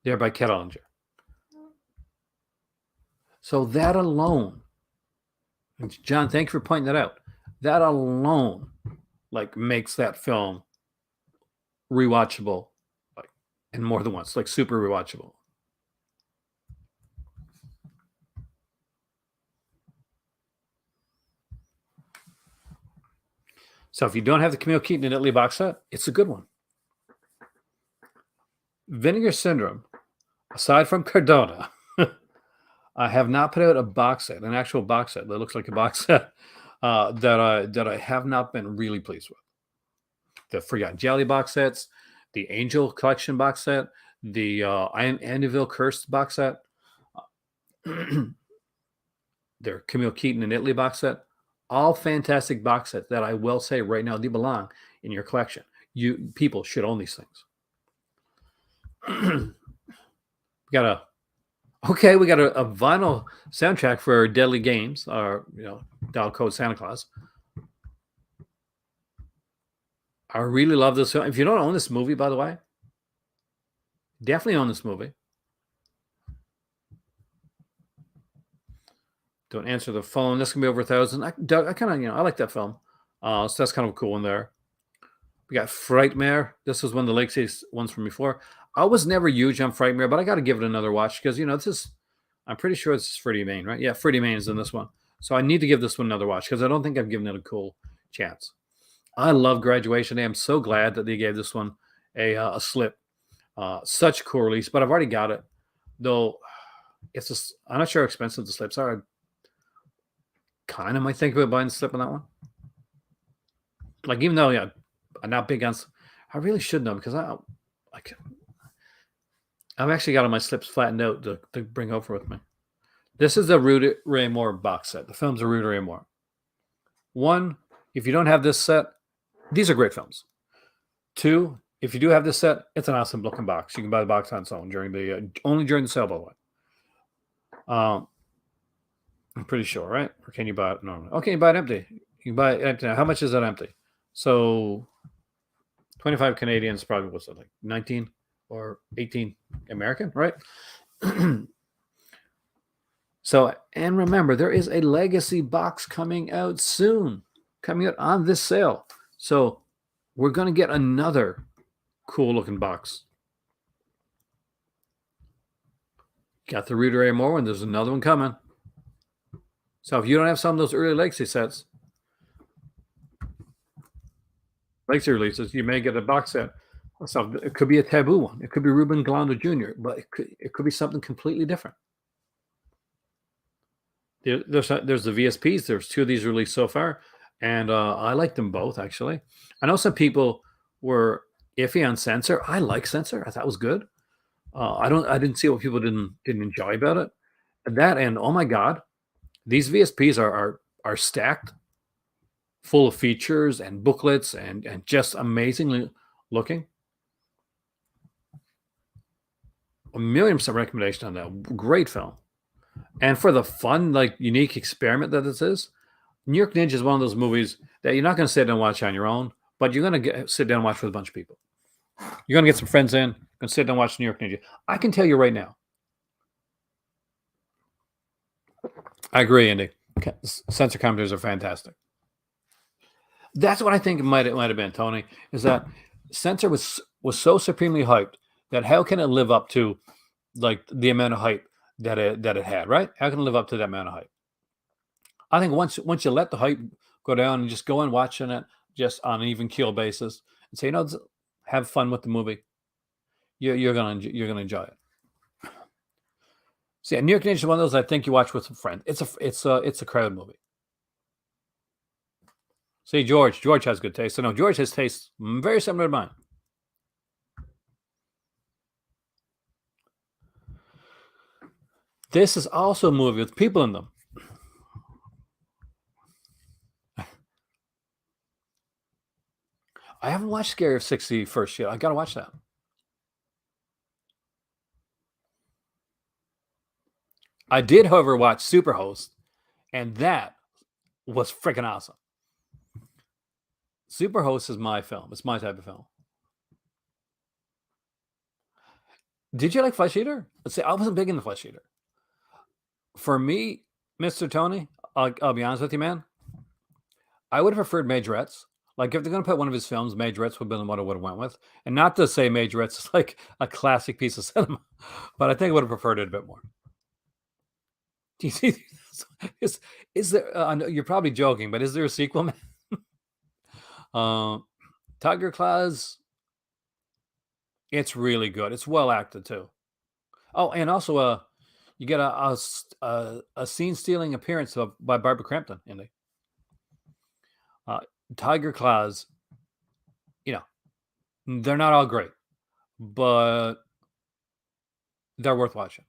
there by Kettlinger. So that alone, and John, thank you for pointing that out. That alone, like, makes that film rewatchable, like, and more than once, like, super rewatchable. So if you don't have the Camille Keaton and Italy box set, it's a good one. Vinegar Syndrome, aside from Cardona, I have not put out a box set, an actual box set that looks like a box set that I have not been really pleased with. The Forgotten Jelly box sets, the Angel Collection box set, the Annabelle Cursed box set, their Camille Keaton and Italy box set, all fantastic box sets that I will say right now, they belong in your collection. People should own these things. We got a vinyl soundtrack for Deadly Games, or Dial Code Santa Claus. I really love this film. If you don't own this movie, by the way, definitely own this movie. Don't answer the phone. This can be over 1,000. I kind of, I like that film. So that's kind of a cool one there. We got Frightmare. This was one of the Lake City ones from before. I was never huge on Frightmare, but I got to give it another watch because, this is, I'm pretty sure it's Freddie Main, right? Yeah, Freddie Main is in this one. So I need to give this one another watch because I don't think I've given it a cool chance. I love Graduation Day. I'm so glad that they gave this one a slip. Such a cool release, but I've already got it. Though I'm not sure how expensive the slips are. I kind of might think about buying the slip on that one. Like, even though, I'm not big on, I really should know because I've actually got all my slips flattened out to bring over with me. This is the Rudy Ray Moore box set. The films are Rudy Ray Moore. One, if you don't have this set, these are great films. Two, if you do have this set, it's an awesome looking box. You can buy the box on its own only during the sale, by the way. I'm pretty sure, right? Or can you buy it normally? Okay, you buy it empty. You can buy it empty. Now, how much is that empty? So 25 Canadian is probably, what's it, like 19 or 18 American, right? So, and remember, there is a legacy box coming out soon, coming out on this sale. So we're going to get another cool looking box. Got the Reader A more one. There's another one coming. So if you don't have some of those early Legacy sets, Legacy releases, you may get a box set. So it could be a Taboo one. It could be Ruben Glondo Jr., but it could be something completely different. There's the VSPs. There's two of these released so far, and I like them both actually. I know some people were iffy on Censor. I like Censor. I thought it was good. I didn't see what people didn't enjoy about it. That and oh my god, these VSPs are stacked, full of features and booklets and just amazingly looking. 1,000,000% recommendation on that. Great film. And for the fun, like unique experiment that this is, New York Ninja is one of those movies that you're not going to sit down and watch on your own, but you're going to sit down and watch with a bunch of people. You're going to get some friends in, and sit down and watch New York Ninja. I can tell you right now. I agree, Andy. Censor commentaries are fantastic. That's what I think it might have been, Tony, is that Censor was so supremely hyped that how can it live up to like the amount of hype that it had, right? How can it live up to that amount of hype? I think once you let the hype go down and just go and watching it just on an even keel basis and say, have fun with the movie, you're gonna enjoy it. See, New York Ninja is one of those I think you watch with some friends. It's a crowd movie. See, George has good taste. So no, George has taste very similar to mine. This is also a movie with people in them. I haven't watched Scary of 61st yet. I got to watch that. I did, however, watch Superhost, and that was freaking awesome. Superhost is my film. It's my type of film. Did you like Flesh Eater? Let's say I wasn't big into Flesh Eater. For me, Mr. Tony, I'll be honest with you, man. I would have preferred Majorettes. Like if they're gonna put one of his films, Majorettes would have been what I would have went with. And not to say Majorettes is like a classic piece of cinema, but I think I would have preferred it a bit more. Do you see? Is there? I know you're probably joking, but is there a sequel, man? Tiger Claws. It's really good. It's well acted too. Oh, and also you get a scene stealing appearance by Barbara Crampton in the Tiger Claws. You know, they're not all great, but they're worth watching.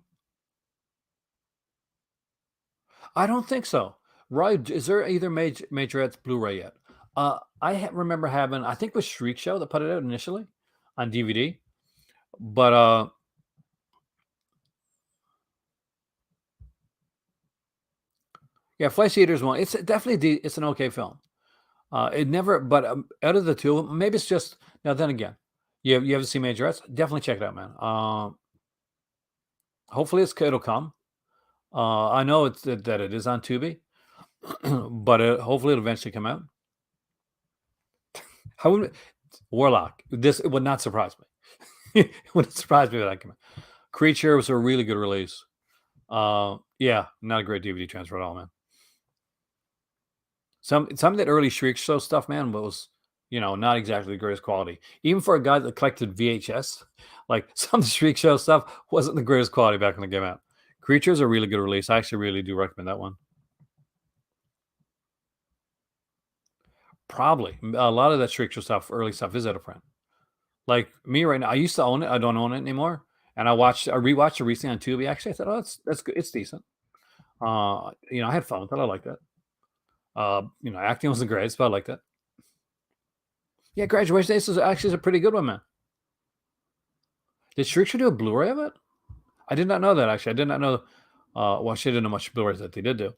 I don't think so. Right? Is there either Majorette's Blu-ray yet? I remember having. I think it was Shriek Show that put it out initially on DVD, but yeah, Flesh Eaters one. It's definitely it's an okay film. It never, but out of the two, maybe it's just now. Then again, you haven't seen Majorettes? Definitely check it out, man. Hopefully it'll come. I know it's that it is on Tubi, but hopefully it'll eventually come out. How would Warlock? This it would not surprise me. It wouldn't surprise me that I come out. Creature was a really good release. Yeah, not a great DVD transfer at all, man. Some of that early Shriek Show stuff, man, was not exactly the greatest quality. Even for a guy that collected VHS, like some of the Shriek Show stuff wasn't the greatest quality back when it came out. Creature's a really good release. I actually really do recommend that one. Probably a lot of that Shriek Show stuff, early stuff, is out of print. Like me right now, I used to own it. I don't own it anymore. And I rewatched it recently on Tubi. Actually, I thought, oh, that's good. It's decent. I had fun with it. I liked it. Acting wasn't great, but I liked it. Yeah, Graduation Days is actually a pretty good one, man. Did Shriek Show do a Blu-ray of it? I did not know that, actually. I did not know. Well, she didn't know much Blu-rays that they did do.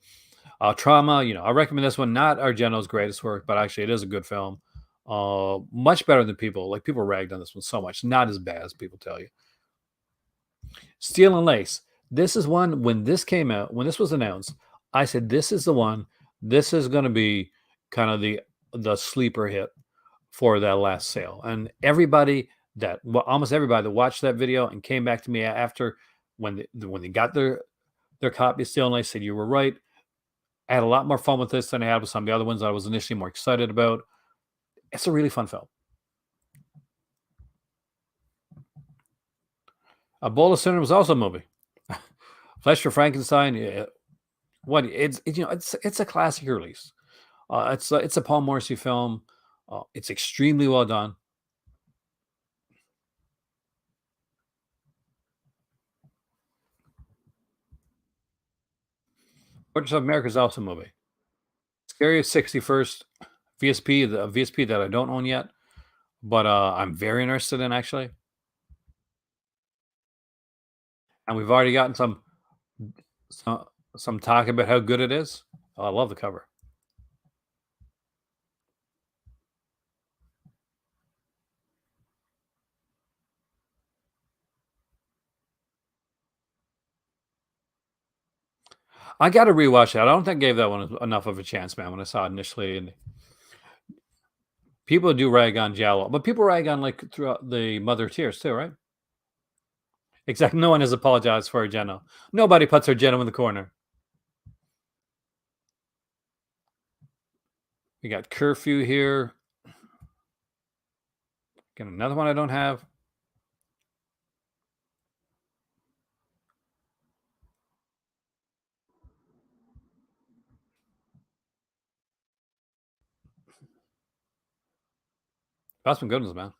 Trauma, I recommend this one. Not Argento's greatest work, but actually it is a good film. Much better than people ragged on this one so much. Not as bad as people tell you. Steel and Lace. This is one, when this came out, when this was announced, I said, this is the one. This is going to be kind of the sleeper hit for that last sale. And everybody that almost everybody that watched that video and came back to me after when they got their copy still, and they said you were right. I had a lot more fun with this than I had with some of the other ones I was initially more excited about. It's a really fun film. A Bowl of Cinnamon was also a movie. Flesh for Frankenstein. Yeah, what it's a classic release. It's a Paul Morrissey film. It's extremely well done. Fortress of America is also a movie. Scary 61st VSP, the VSP that I don't own yet, but I'm very interested in actually. And we've already gotten some some talk about how good it is. Oh, I love the cover. I got to rewatch that. I don't think I gave that one enough of a chance, man. When I saw it initially, and people do rag on Jallo, but people rag on like throughout the Mother of Tears too, right? Exactly. No one has apologized for Jenna. Nobody puts her Jenna in the corner. We got Curfew here. Got another one I don't have. That's some good ones, man.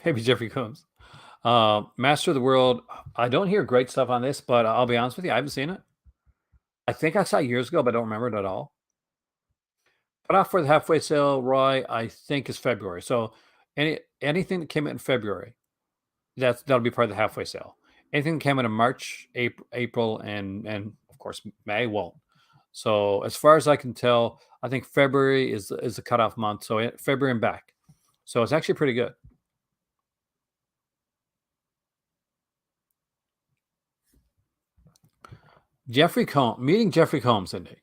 Maybe Jeffrey Combs. Master of the World. I don't hear great stuff on this, but I'll be honest with you, I haven't seen it. I think I saw it years ago, but I don't remember it at all. Cut off for the halfway sale, Roy, I think is February. So anything that came out in February, that'll be part of the halfway sale. Anything that came out in March, April, and of course May won't. So as far as I can tell, I think February is the cutoff month. So February and back. So it's actually pretty good. Meeting Jeffrey Combs, Cindy,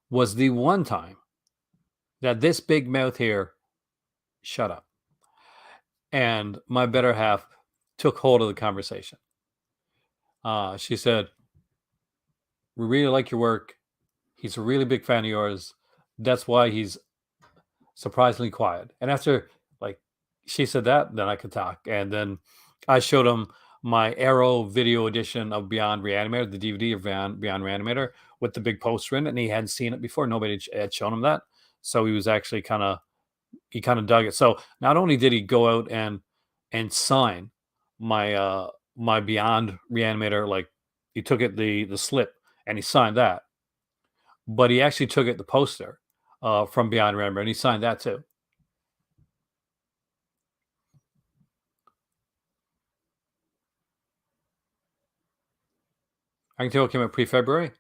was the one time that this big mouth here shut up. And my better half took hold of the conversation. She said, "We really like your work. He's a really big fan of yours. That's why he's surprisingly quiet." And after like she said that, then I could talk. And then I showed him my Arrow video edition of Beyond Reanimator, the DVD of Beyond Reanimator with the big poster in it, and he hadn't seen it before. Nobody had shown him that, so he was actually kind of dug it. So not only did he go out and sign my Beyond Reanimator, like he took it the slip and he signed that, but he actually took it the poster from Beyond Reanimator and he signed that too. I can tell it came out pre-February.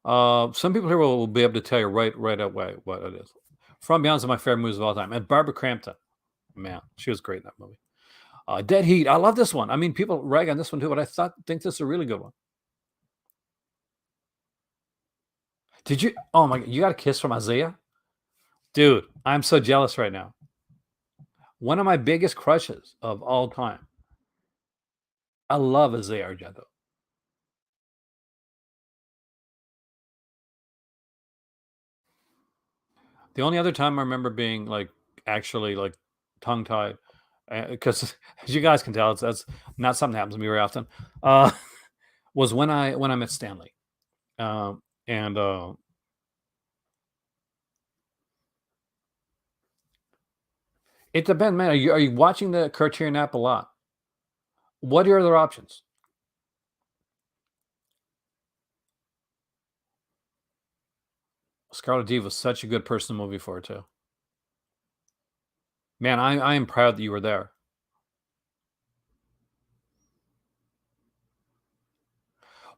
Some people here will be able to tell you right away what it is. From Beyond's my favorite movies of all time, and Barbara Crampton, man, she was great in that movie. Dead Heat, I love this one. I mean, people rag on this one too, but think this is a really good one. Did you? Oh my God, you got a kiss from Isaiah, dude. I'm so jealous right now. One of my biggest crushes of all time. I love Isaiah Argento. The only other time I remember being like actually like tongue tied, because as you guys can tell, that's not something that happens to me very often. Uh, was when I met Stanley, and it depends, man. Are you watching the Criterion app a lot? What are your other options? Scarlet Diva was such a good person movie for it too. Man, I am proud that you were there.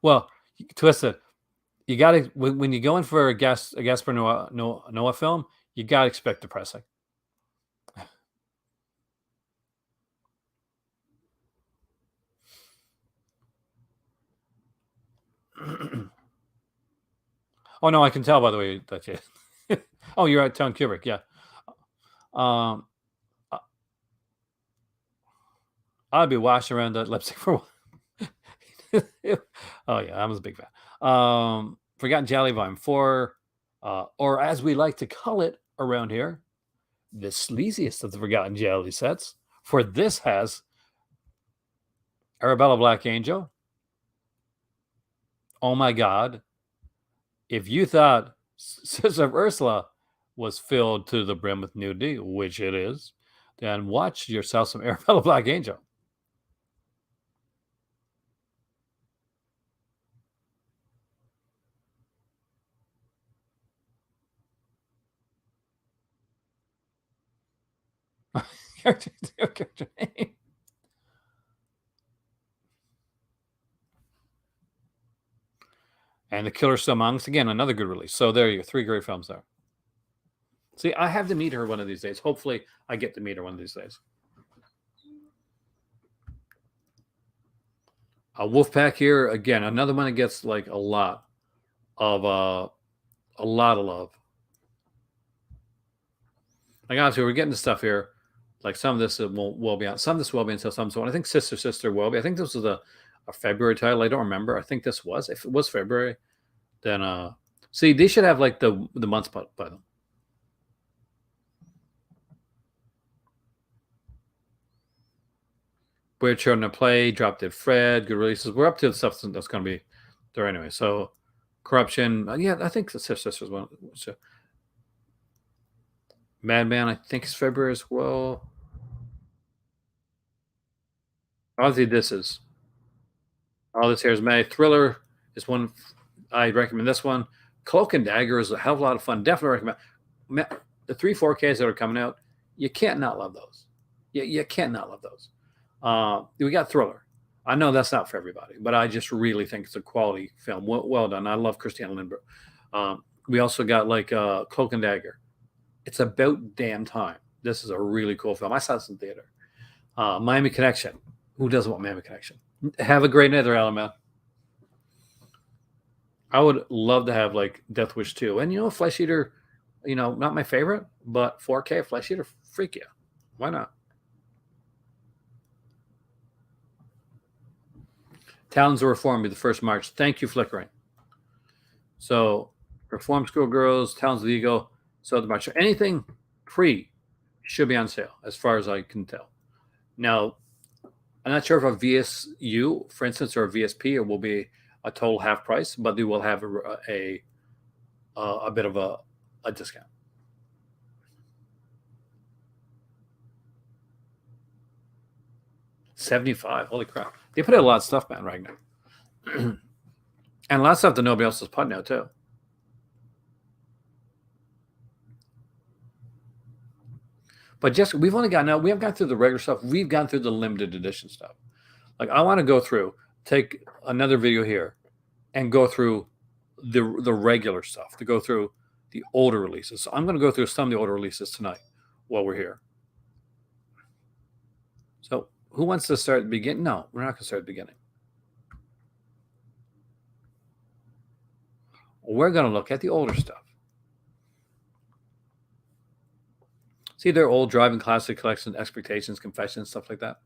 Well, twist it. You got to when you go in for a guest for Noah film, you got to expect depressing. Oh no, I can tell by the way that you. Oh, you're at Town Kubrick, yeah. Um, I- I'd be washing around that lipstick for a while. Oh yeah, I was a big fan. Forgotten Jelly Volume 4, or as we like to call it around here, the sleaziest of the Forgotten Jelly sets. For this has Arabella Black Angel. Oh my God. If you thought Sister of Ursula was filled to the brim with nudity, which it is, then watch yourself some Arabella Black Angel. Character name. And The Killer Still Amongst, again, another good release. So there you go, 3 great films there. See, I have to meet her one of these days. Hopefully, I get to meet her one of these days. Wolfpack here, again, another one that gets like a lot of love. Like obviously, we're getting the stuff here. Like some of this will be on. Some of this will be until some. So I think Sister will be. I think this was a February title. I don't remember. I think this was. If it was February, then see, they should have like the months by them. Weird Children of Play, Drop Dead Fred, good releases. We're up to the stuff that's going to be there anyway. So, Corruption, yeah, I think the Sisters one. So, Madman, I think is February as well. Obviously, this is all this here is May. Thriller is one I recommend. This one, Cloak and Dagger is a hell of a lot of fun. Definitely recommend. The 3 4Ks that are coming out, you can't not love those. You can't not love those. We got Thriller. I know that's not for everybody, but I just really think it's a quality film. Well done. I love Christiana Lindbergh. We also got like Cloak and Dagger. It's about damn time. This is a really cool film. I saw this in theater. Miami Connection. Who doesn't want Miami Connection? Have a great night there, Alan, man. I would love to have like Death Wish 2. And Flesh Eater, not my favorite, but 4K Flesh Eater, freak yeah. Why not? Talons of Reform be the 1st March. Thank you, Flickering. So, Reform School Girls, Talons of the Eagle, so the March. Anything pre should be on sale, as far as I can tell. Now, I'm not sure if a VSU, for instance, or a VSP, will be a total half price, but they will have a bit of a discount. $75. Holy crap! They put out a lot of stuff, man, right now, and a lot of stuff that nobody else is putting out too. But just we haven't gone through the regular stuff. We've gone through the limited edition stuff. Like I want to go through, take another video here, and go through the regular stuff. To go through the older releases. So I'm going to go through some of the older releases tonight while we're here. So who wants to start at the beginning? No, we're not going to start at the beginning. We're going to look at the older stuff. See their old driving classic collection, Expectations, Confessions, stuff like that.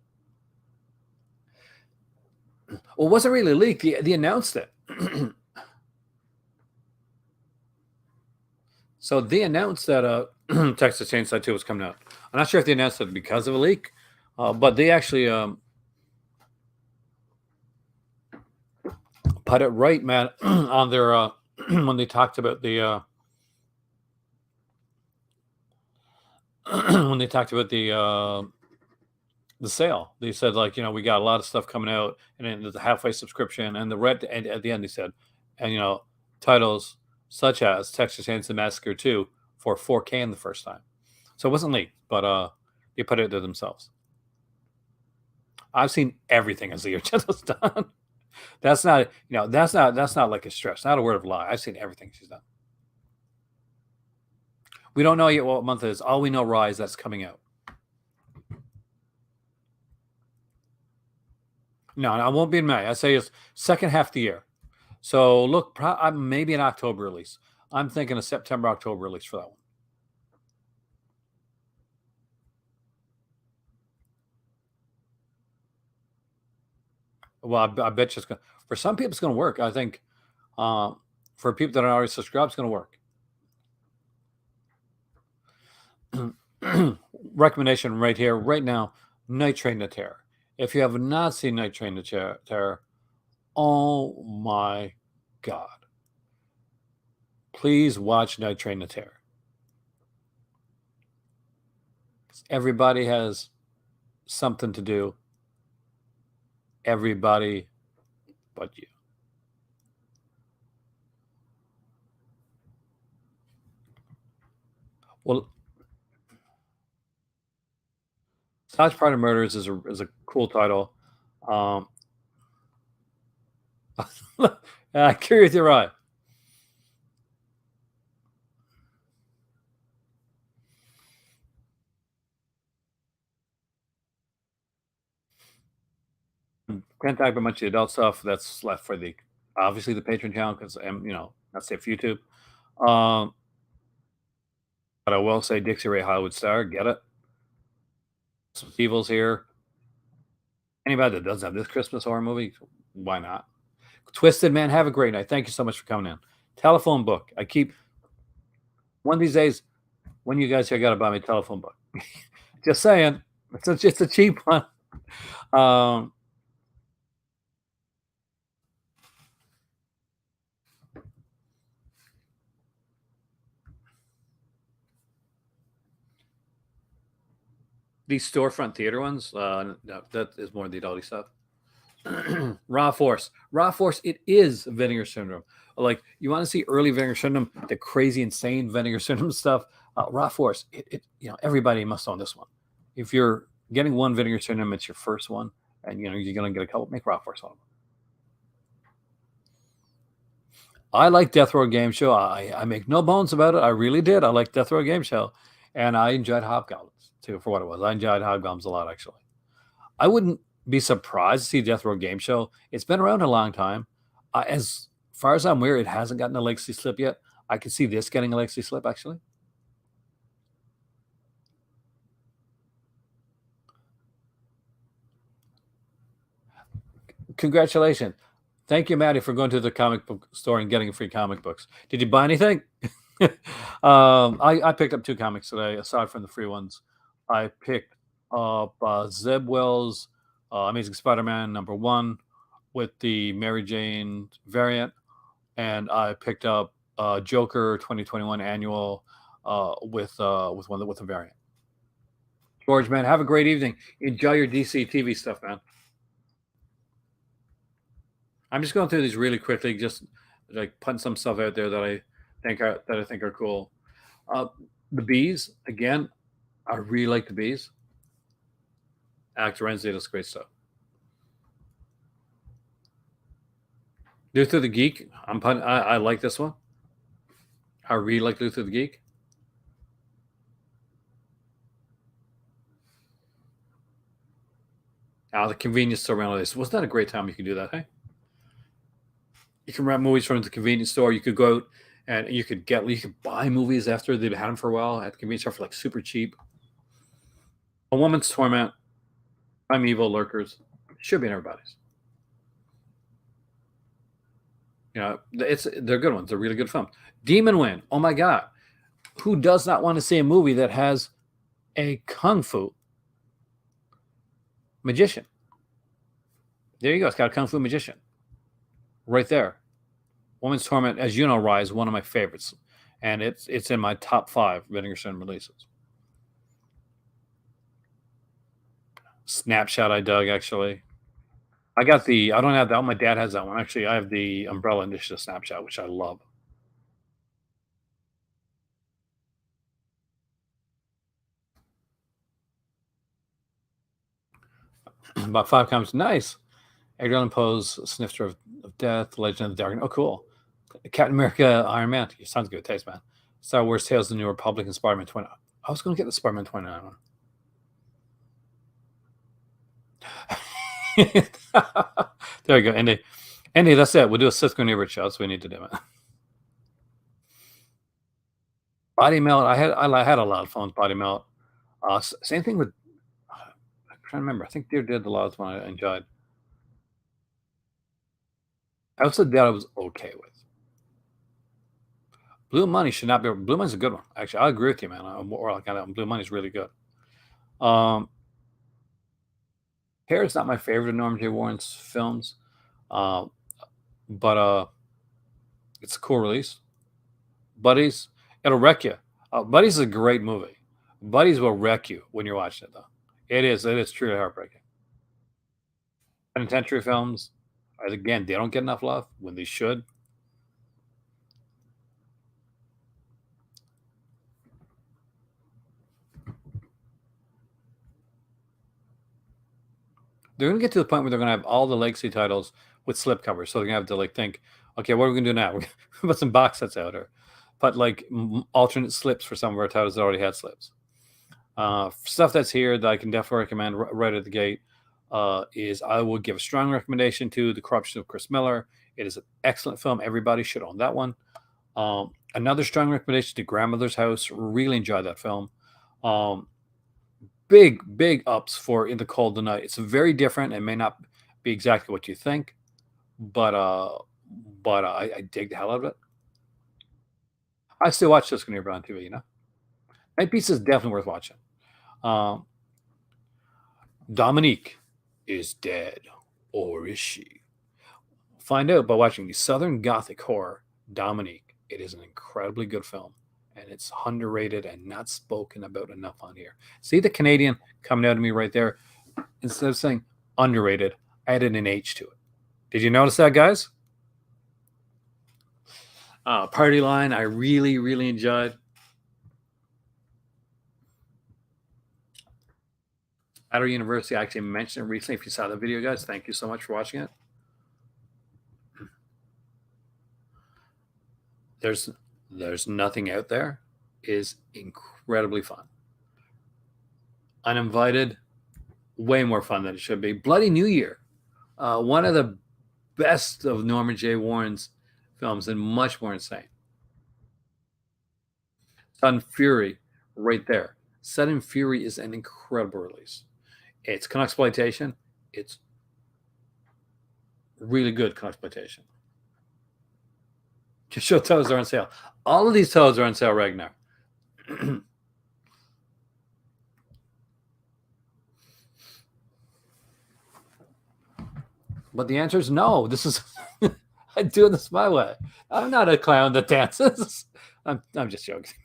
Well, it wasn't really leaked. They announced it. So they announced that Texas Chainsaw 2 was coming out. I'm not sure if they announced it because of a leak, but they actually put it right, man, on their when they talked about the when they talked about the sale. They said like we got a lot of stuff coming out, and then there's a halfway subscription, and at the end they said, and titles such as Texas Chainsaw Massacre 2 for 4K in the first time. So it wasn't leaked, but they put it there themselves. I've seen everything as the year Jenna's done. That's not like a stretch, not a word of lie. I've seen everything she's done. We don't know yet what month it is. All we know, Rise, that's coming out. No, it won't be in May. I say it's second half of the year. So look, maybe an October release. I'm thinking a September, October release for that one. Well, I bet you it's going to, for some people, it's going to work. I think uh, for people that are already subscribed, it's going to work. Recommendation right here, right now, Night Train to Terror. If you have not seen Night Train to Terror, oh my God. Please watch Night Train to Terror. Everybody has something to do. Everybody but you. Well, Dodge Pride of Murders is a cool title. Um, I agree with you, right? Can't talk about much of the adult stuff. That's left for the obviously the Patreon channel because that's safe for YouTube. Um, but I will say Dixie Ray Hollywood Star, get it? Some evils here. Anybody that does have this Christmas horror movie, why not? Twisted Man, have a great night. Thank you so much for coming in. Telephone book. I keep one of these days when you guys here got to buy me a telephone book. Just saying, it's a cheap one. Um, these storefront theater ones, no, that is more the adulty stuff. Raw Force. Raw Force, it is Vinegar Syndrome. Like, you want to see early Vinegar Syndrome, the crazy, insane Vinegar Syndrome stuff. Raw Force, everybody must own this one. If you're getting one Vinegar Syndrome, it's your first one, and you're going to get a couple, make Raw Force one of them. I like Death Row Game Show. I make no bones about it. I really did. I like Death Row Game Show, and I enjoyed Hobgoblins too for what it was. I enjoyed Hobgoblins a lot, actually. I wouldn't be surprised to see Death Row Game Show. It's been around a long time. As far as I'm aware, it hasn't gotten a legacy slip yet. I could see this getting a legacy slip, actually. Congratulations. Thank you, Maddie, for going to the comic book store and getting free comic books. Did you buy anything? I picked up 2 comics today, aside from the free ones. I picked up Zeb Wells' Amazing Spider-Man #1 with the Mary Jane variant, and I picked up Joker 2021 annual with a variant. George, man, have a great evening. Enjoy your DC TV stuff, man. I'm just going through these really quickly, just like putting some stuff out there that I think are cool. Uh, the Bees, again, I really like the Bees. Alex Renzi does great stuff. Luther the Geek, I like this one. I really like Luther the Geek. The convenience store rental this. Wasn't that a great time you could do that, hey? You can rent movies from the convenience store. You could go out and you could buy movies after they've had them for a while at the convenience store for like super cheap. A Woman's Torment, Primeval Lurkers, should be in everybody's. They're good ones. They're really good films. Demon Wind. Oh my God, who does not want to see a movie that has a kung fu magician? There you go. It's got a kung fu magician right there. Woman's Torment, as you know, Rise, one of my favorites, and it's in my top 5 Vinegar Syndrome releases. Snapshot, I dug actually. I don't have that one. My dad has that one. Actually, I have the Umbrella Initiative Snapshot, which I love. About 5 comics. Nice. Edgar Allan Poe's Snifter of Death, Legend of the Dark. Oh, cool. Captain America, Iron Man. Sounds good taste, man. Star Wars Tales of the New Republic and Spider-Man 20. I was going to get the Spider-Man 29 one. There we go. And Andy, that's it. We'll do a Cisco neighborhood show. So we need to do it. Body melt. I had a lot of fun with body melt. Same thing with. I'm trying to remember. I think they did the last one I enjoyed. Outside that, I was okay with. Blue Money should not be. Blue Money's a good one. Actually, I agree with you, man. Blue Money's really good. Um, Hair is not my favorite of Norm J. Warren's films, uh, but it's a cool release. Buddies, it'll wreck you. Buddies is a great movie. Buddies will wreck you when you're watching it, though. It is. It is truly heartbreaking. Penitentiary films, again, they don't get enough love when they should. They're going to get to the point where they're going to have all the legacy titles with slipcovers. So they're going to have to think, okay, what are we going to do now? We're going to put some box sets out or put alternate slips for some of our titles that already had slips. Stuff that's here that I can definitely recommend right at the gate is I would give a strong recommendation to The Corruption of Chris Miller. It is an excellent film. Everybody should own that one. Another strong recommendation to Grandmother's House. Really enjoyed that film. Big ups for In the Cold of the Night. It's very different. It may not be exactly what you think, but I dig the hell out of it. I still watch this when you're on TV. Night Piece is definitely worth watching. Um, Dominique is dead, or is she? Find out by watching the Southern Gothic horror Dominique. It is an incredibly good film, and it's underrated and not spoken about enough on here. See the Canadian coming out of me right there? Instead of saying underrated, I added an H to it. Did you notice that, guys? Party Line, I really enjoyed. Battle University, I actually mentioned it recently. If you saw the video, guys, thank you so much for watching it. There's nothing out there is incredibly fun. Uninvited, way more fun than it should be. Bloody New Year, one of the best of Norman J. Warren's films and much more insane. Sudden Fury, right there. Sudden Fury is an incredible release. It's exploitation. It's really good exploitation. Just show toes are on sale. All of these toes are on sale right now. But the answer is no. This is I'm doing this my way. I'm not a clown that dances. I'm just joking.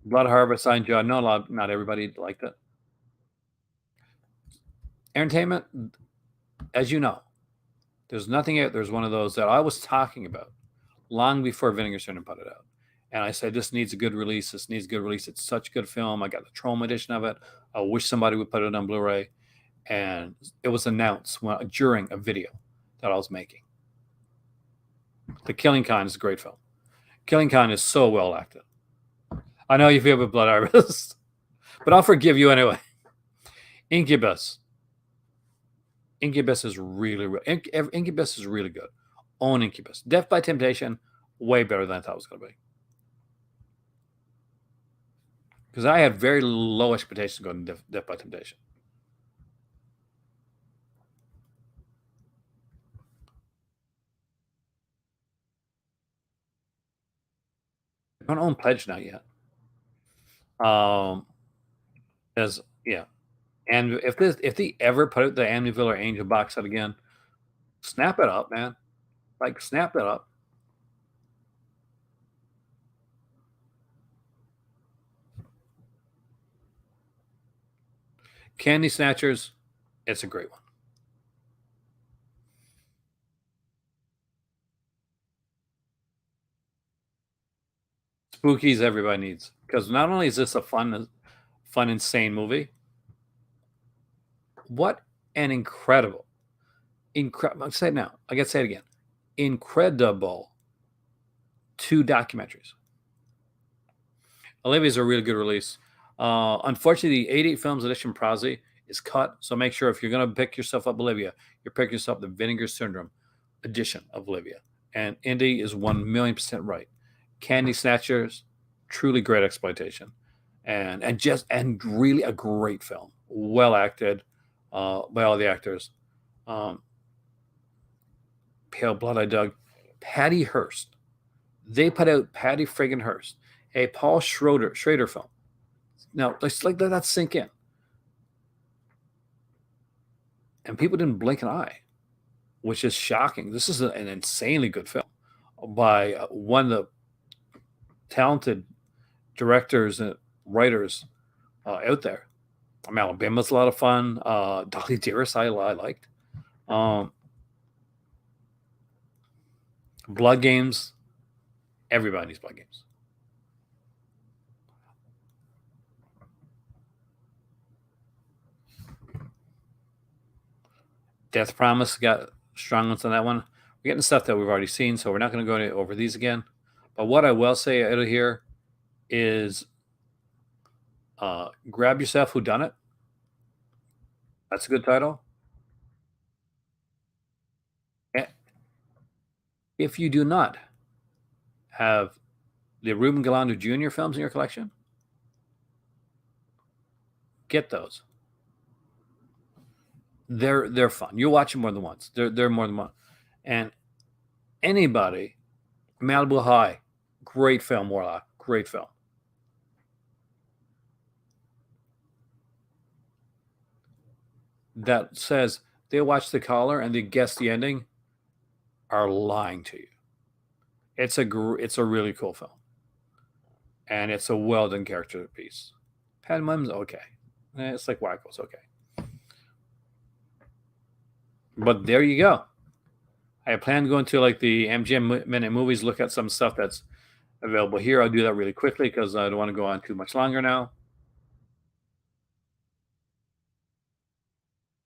Blood Harvest, I enjoyed. Not everybody liked it. Entertainment, as you know, there's nothing out. There's one of those that I was talking about long before Vinegar started put it out. And I said, this needs a good release. This needs a good release. It's such a good film. I got the Trauma edition of it. I wish somebody would put it on Blu-ray. And it was announced during a video that I was making. The Killing Kind is a great film. Killing Kind is so well acted. I know you feel with Blood Harvest, but I'll forgive you anyway. Incubus. Incubus is really good. Own Incubus. Death by Temptation, way better than I thought it was going to be. Because I had very low expectations going to Death by Temptation. I don't own Pledge not yet. As yeah, and if they ever put out the Amityville or Angel box set again, snap it up, man. Like snap it up. Candy Snatchers, it's a great one. Spookies everybody needs because not only is this a fun, insane movie. What an incredible. I'll say it now. I got to say it again. Incredible 2 documentaries. Olivia's a really good release. Unfortunately, the 88 Films edition Prozzy is cut. So make sure if you're going to pick yourself up Olivia, you pick yourself the Vinegar Syndrome edition of Olivia. And Indy is 1,000,000% right. Candy Snatchers, truly great exploitation, and really a great film, well acted by all the actors. Um, Pale Blood I dug. Patty Hearst. They put out Patty friggin' Hearst, a Paul Schrader film. Now let's let that sink in. And people didn't blink an eye, which is shocking. This is an insanely good film by one of the talented directors and writers out there. Alabama's a lot of fun. Dolly Dearest I liked. Blood Games. Everybody needs Blood Games. Death Promise got strong ones on that one. We're getting stuff that we've already seen, so we're not going to go over these again. But what I will say out of here is grab yourself Who Done It. That's a good title. If you do not have the Ruben Galando Jr. films in your collection, get those. They're fun. You'll watch them more than once. They're more than one. And anybody, Malibu High, great film, Warlock, great film. That says they watch The Caller and they guess the ending are lying to you. It's a really cool film, and it's a well done character piece. Pat Mim's okay. It's like Wacko's okay. But there you go. I plan to go into like the MGM Minute Movies, look at some stuff that's available here. I'll do that really quickly because I don't want to go on too much longer now.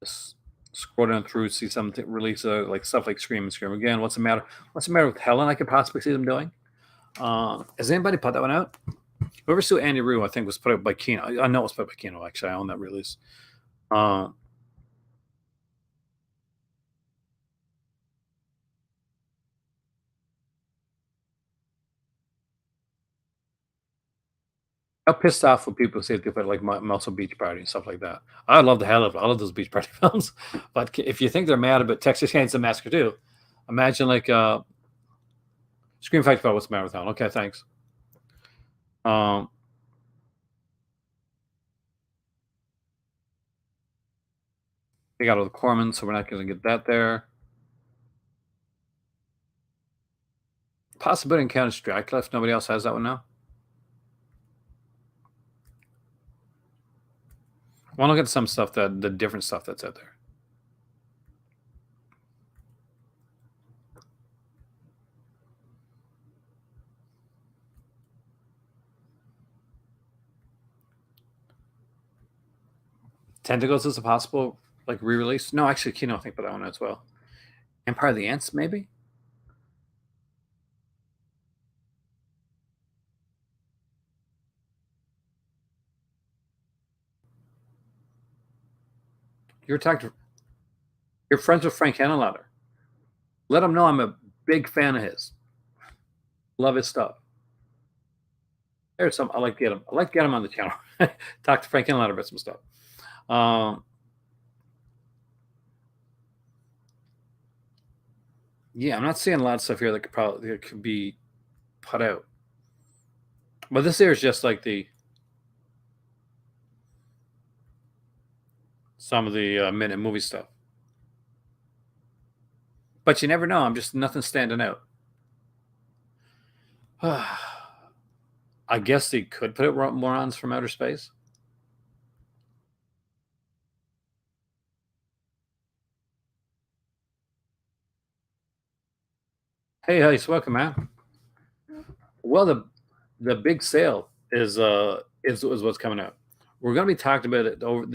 Just scroll down through, see some release like stuff like Scream and Scream Again. What's the matter? What's the matter with Helen? I could possibly see them doing. Has anybody put that one out? Whoever saw Andy Rue, I think, was put out by Kino. I know it was put out by Kino. Actually, I own that release. I'm pissed off when people say they put like Muscle Beach Party and stuff like that. I love the hell of all of those beach party films. But if you think they're mad about Texas Chainsaw Massacre 2, imagine like Scream Fight Club. What's the matter with Helen? Okay, thanks. They got all the Corman, so we're not going to get that there. Possibility Encounters Dracula, if nobody else has that one now. I want to look at some stuff the different stuff that's out there. Tentacles is a possible like re-release. No, actually, Kino, I think about that one as well. Empire of the Ants, maybe. You're friends with Frank Henenlotter. Let him know I'm a big fan of his. Love his stuff. There's some I like to get him. I like to get him on the channel. Talk to Frank Henenlotter about some stuff. Yeah, I'm not seeing a lot of stuff here that could be put out. But this here is just like some of the minute movie stuff. But you never know. I'm just nothing standing out. I guess they could put out Morons from Outer Space. Hey, welcome, man. Well, the big sale is what's coming out. We're going to be talking about it over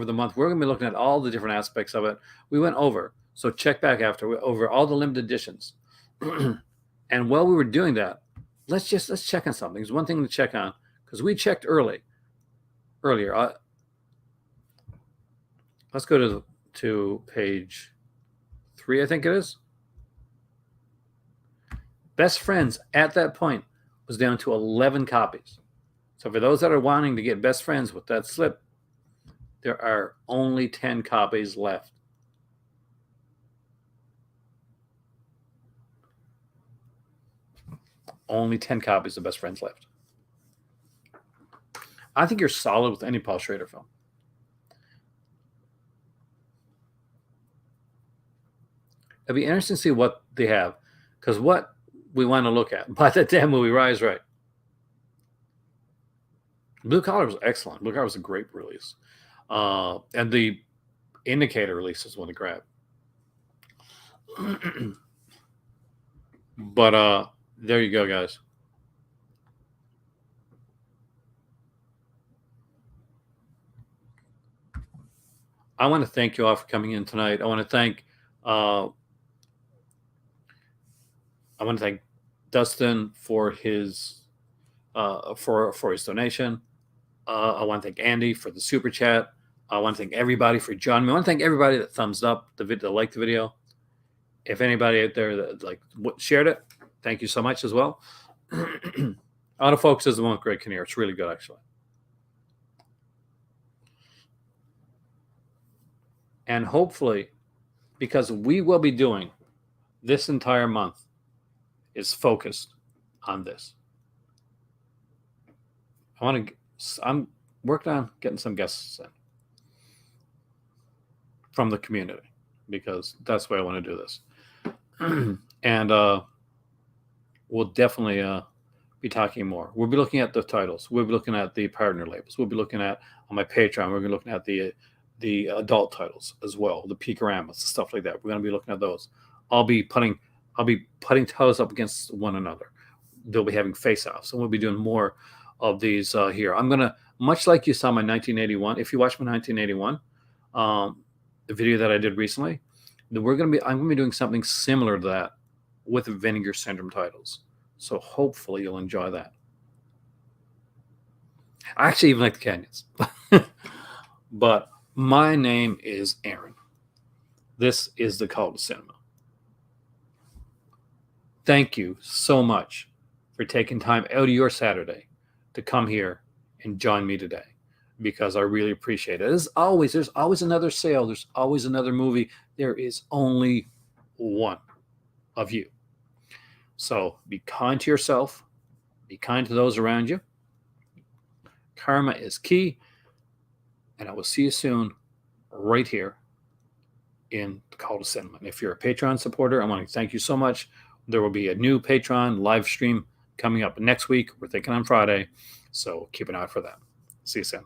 the month. We're going to be looking at all the different aspects of it. We went over, so check back after over all the limited editions. And while we were doing that, let's check on something. There's one thing to check on because we checked earlier. Let's go to page 3, I think it is. Best Friends at that point was down to 11 copies. So for those that are wanting to get Best Friends with that slip, there are only 10 copies left. Only 10 copies of Best Friends left. I think you're solid with any Paul Schrader film. It'd be interesting to see what they have, because what we want to look at by the damn movie Rise Right. Blue Collar was excellent. Blue Collar was a great release. And the Indicator release is one to grab. But there you go, guys. I want to thank you all for coming in tonight. I want to thank Dustin for his donation. I want to thank Andy for the super chat. I want to thank everybody for joining me. I want to thank everybody that thumbs up the video, liked the video. If anybody out there that shared it, thank you so much as well. Autofocus is the one with Greg Kinnear. It's really good, actually. And hopefully, because we will be doing this entire month is focused on this. I'm working on getting some guests in from the community, because that's the way I want to do this. And we'll definitely be talking more. We'll be looking at the titles. We'll be looking at the partner labels. We'll be looking at, on my Patreon, we're going to be looking at the adult titles as well, the Peakoramas, stuff like that. We're going to be looking at those. I'll be putting titles up against one another. They'll be having face-offs, and we'll be doing more of these here. I'm going to, much like you saw my 1981, if you watch my 1981, the video that I did recently, I'm going to be doing something similar to that with Vinegar Syndrome titles. So hopefully you'll enjoy that. I actually even like the Canyons. But my name is Aaron. This is the Cult of Cinema. Thank you so much for taking time out of your Saturday to come here and join me today, because I really appreciate it. There's always another sale. There's always another movie. There is only one of you. So be kind to yourself. Be kind to those around you. Karma is key. And I will see you soon right here in the Call to Cinema. And if you're a Patreon supporter, I want to thank you so much. There will be a new Patreon live stream coming up next week. We're thinking on Friday. So keep an eye out for that. See you soon.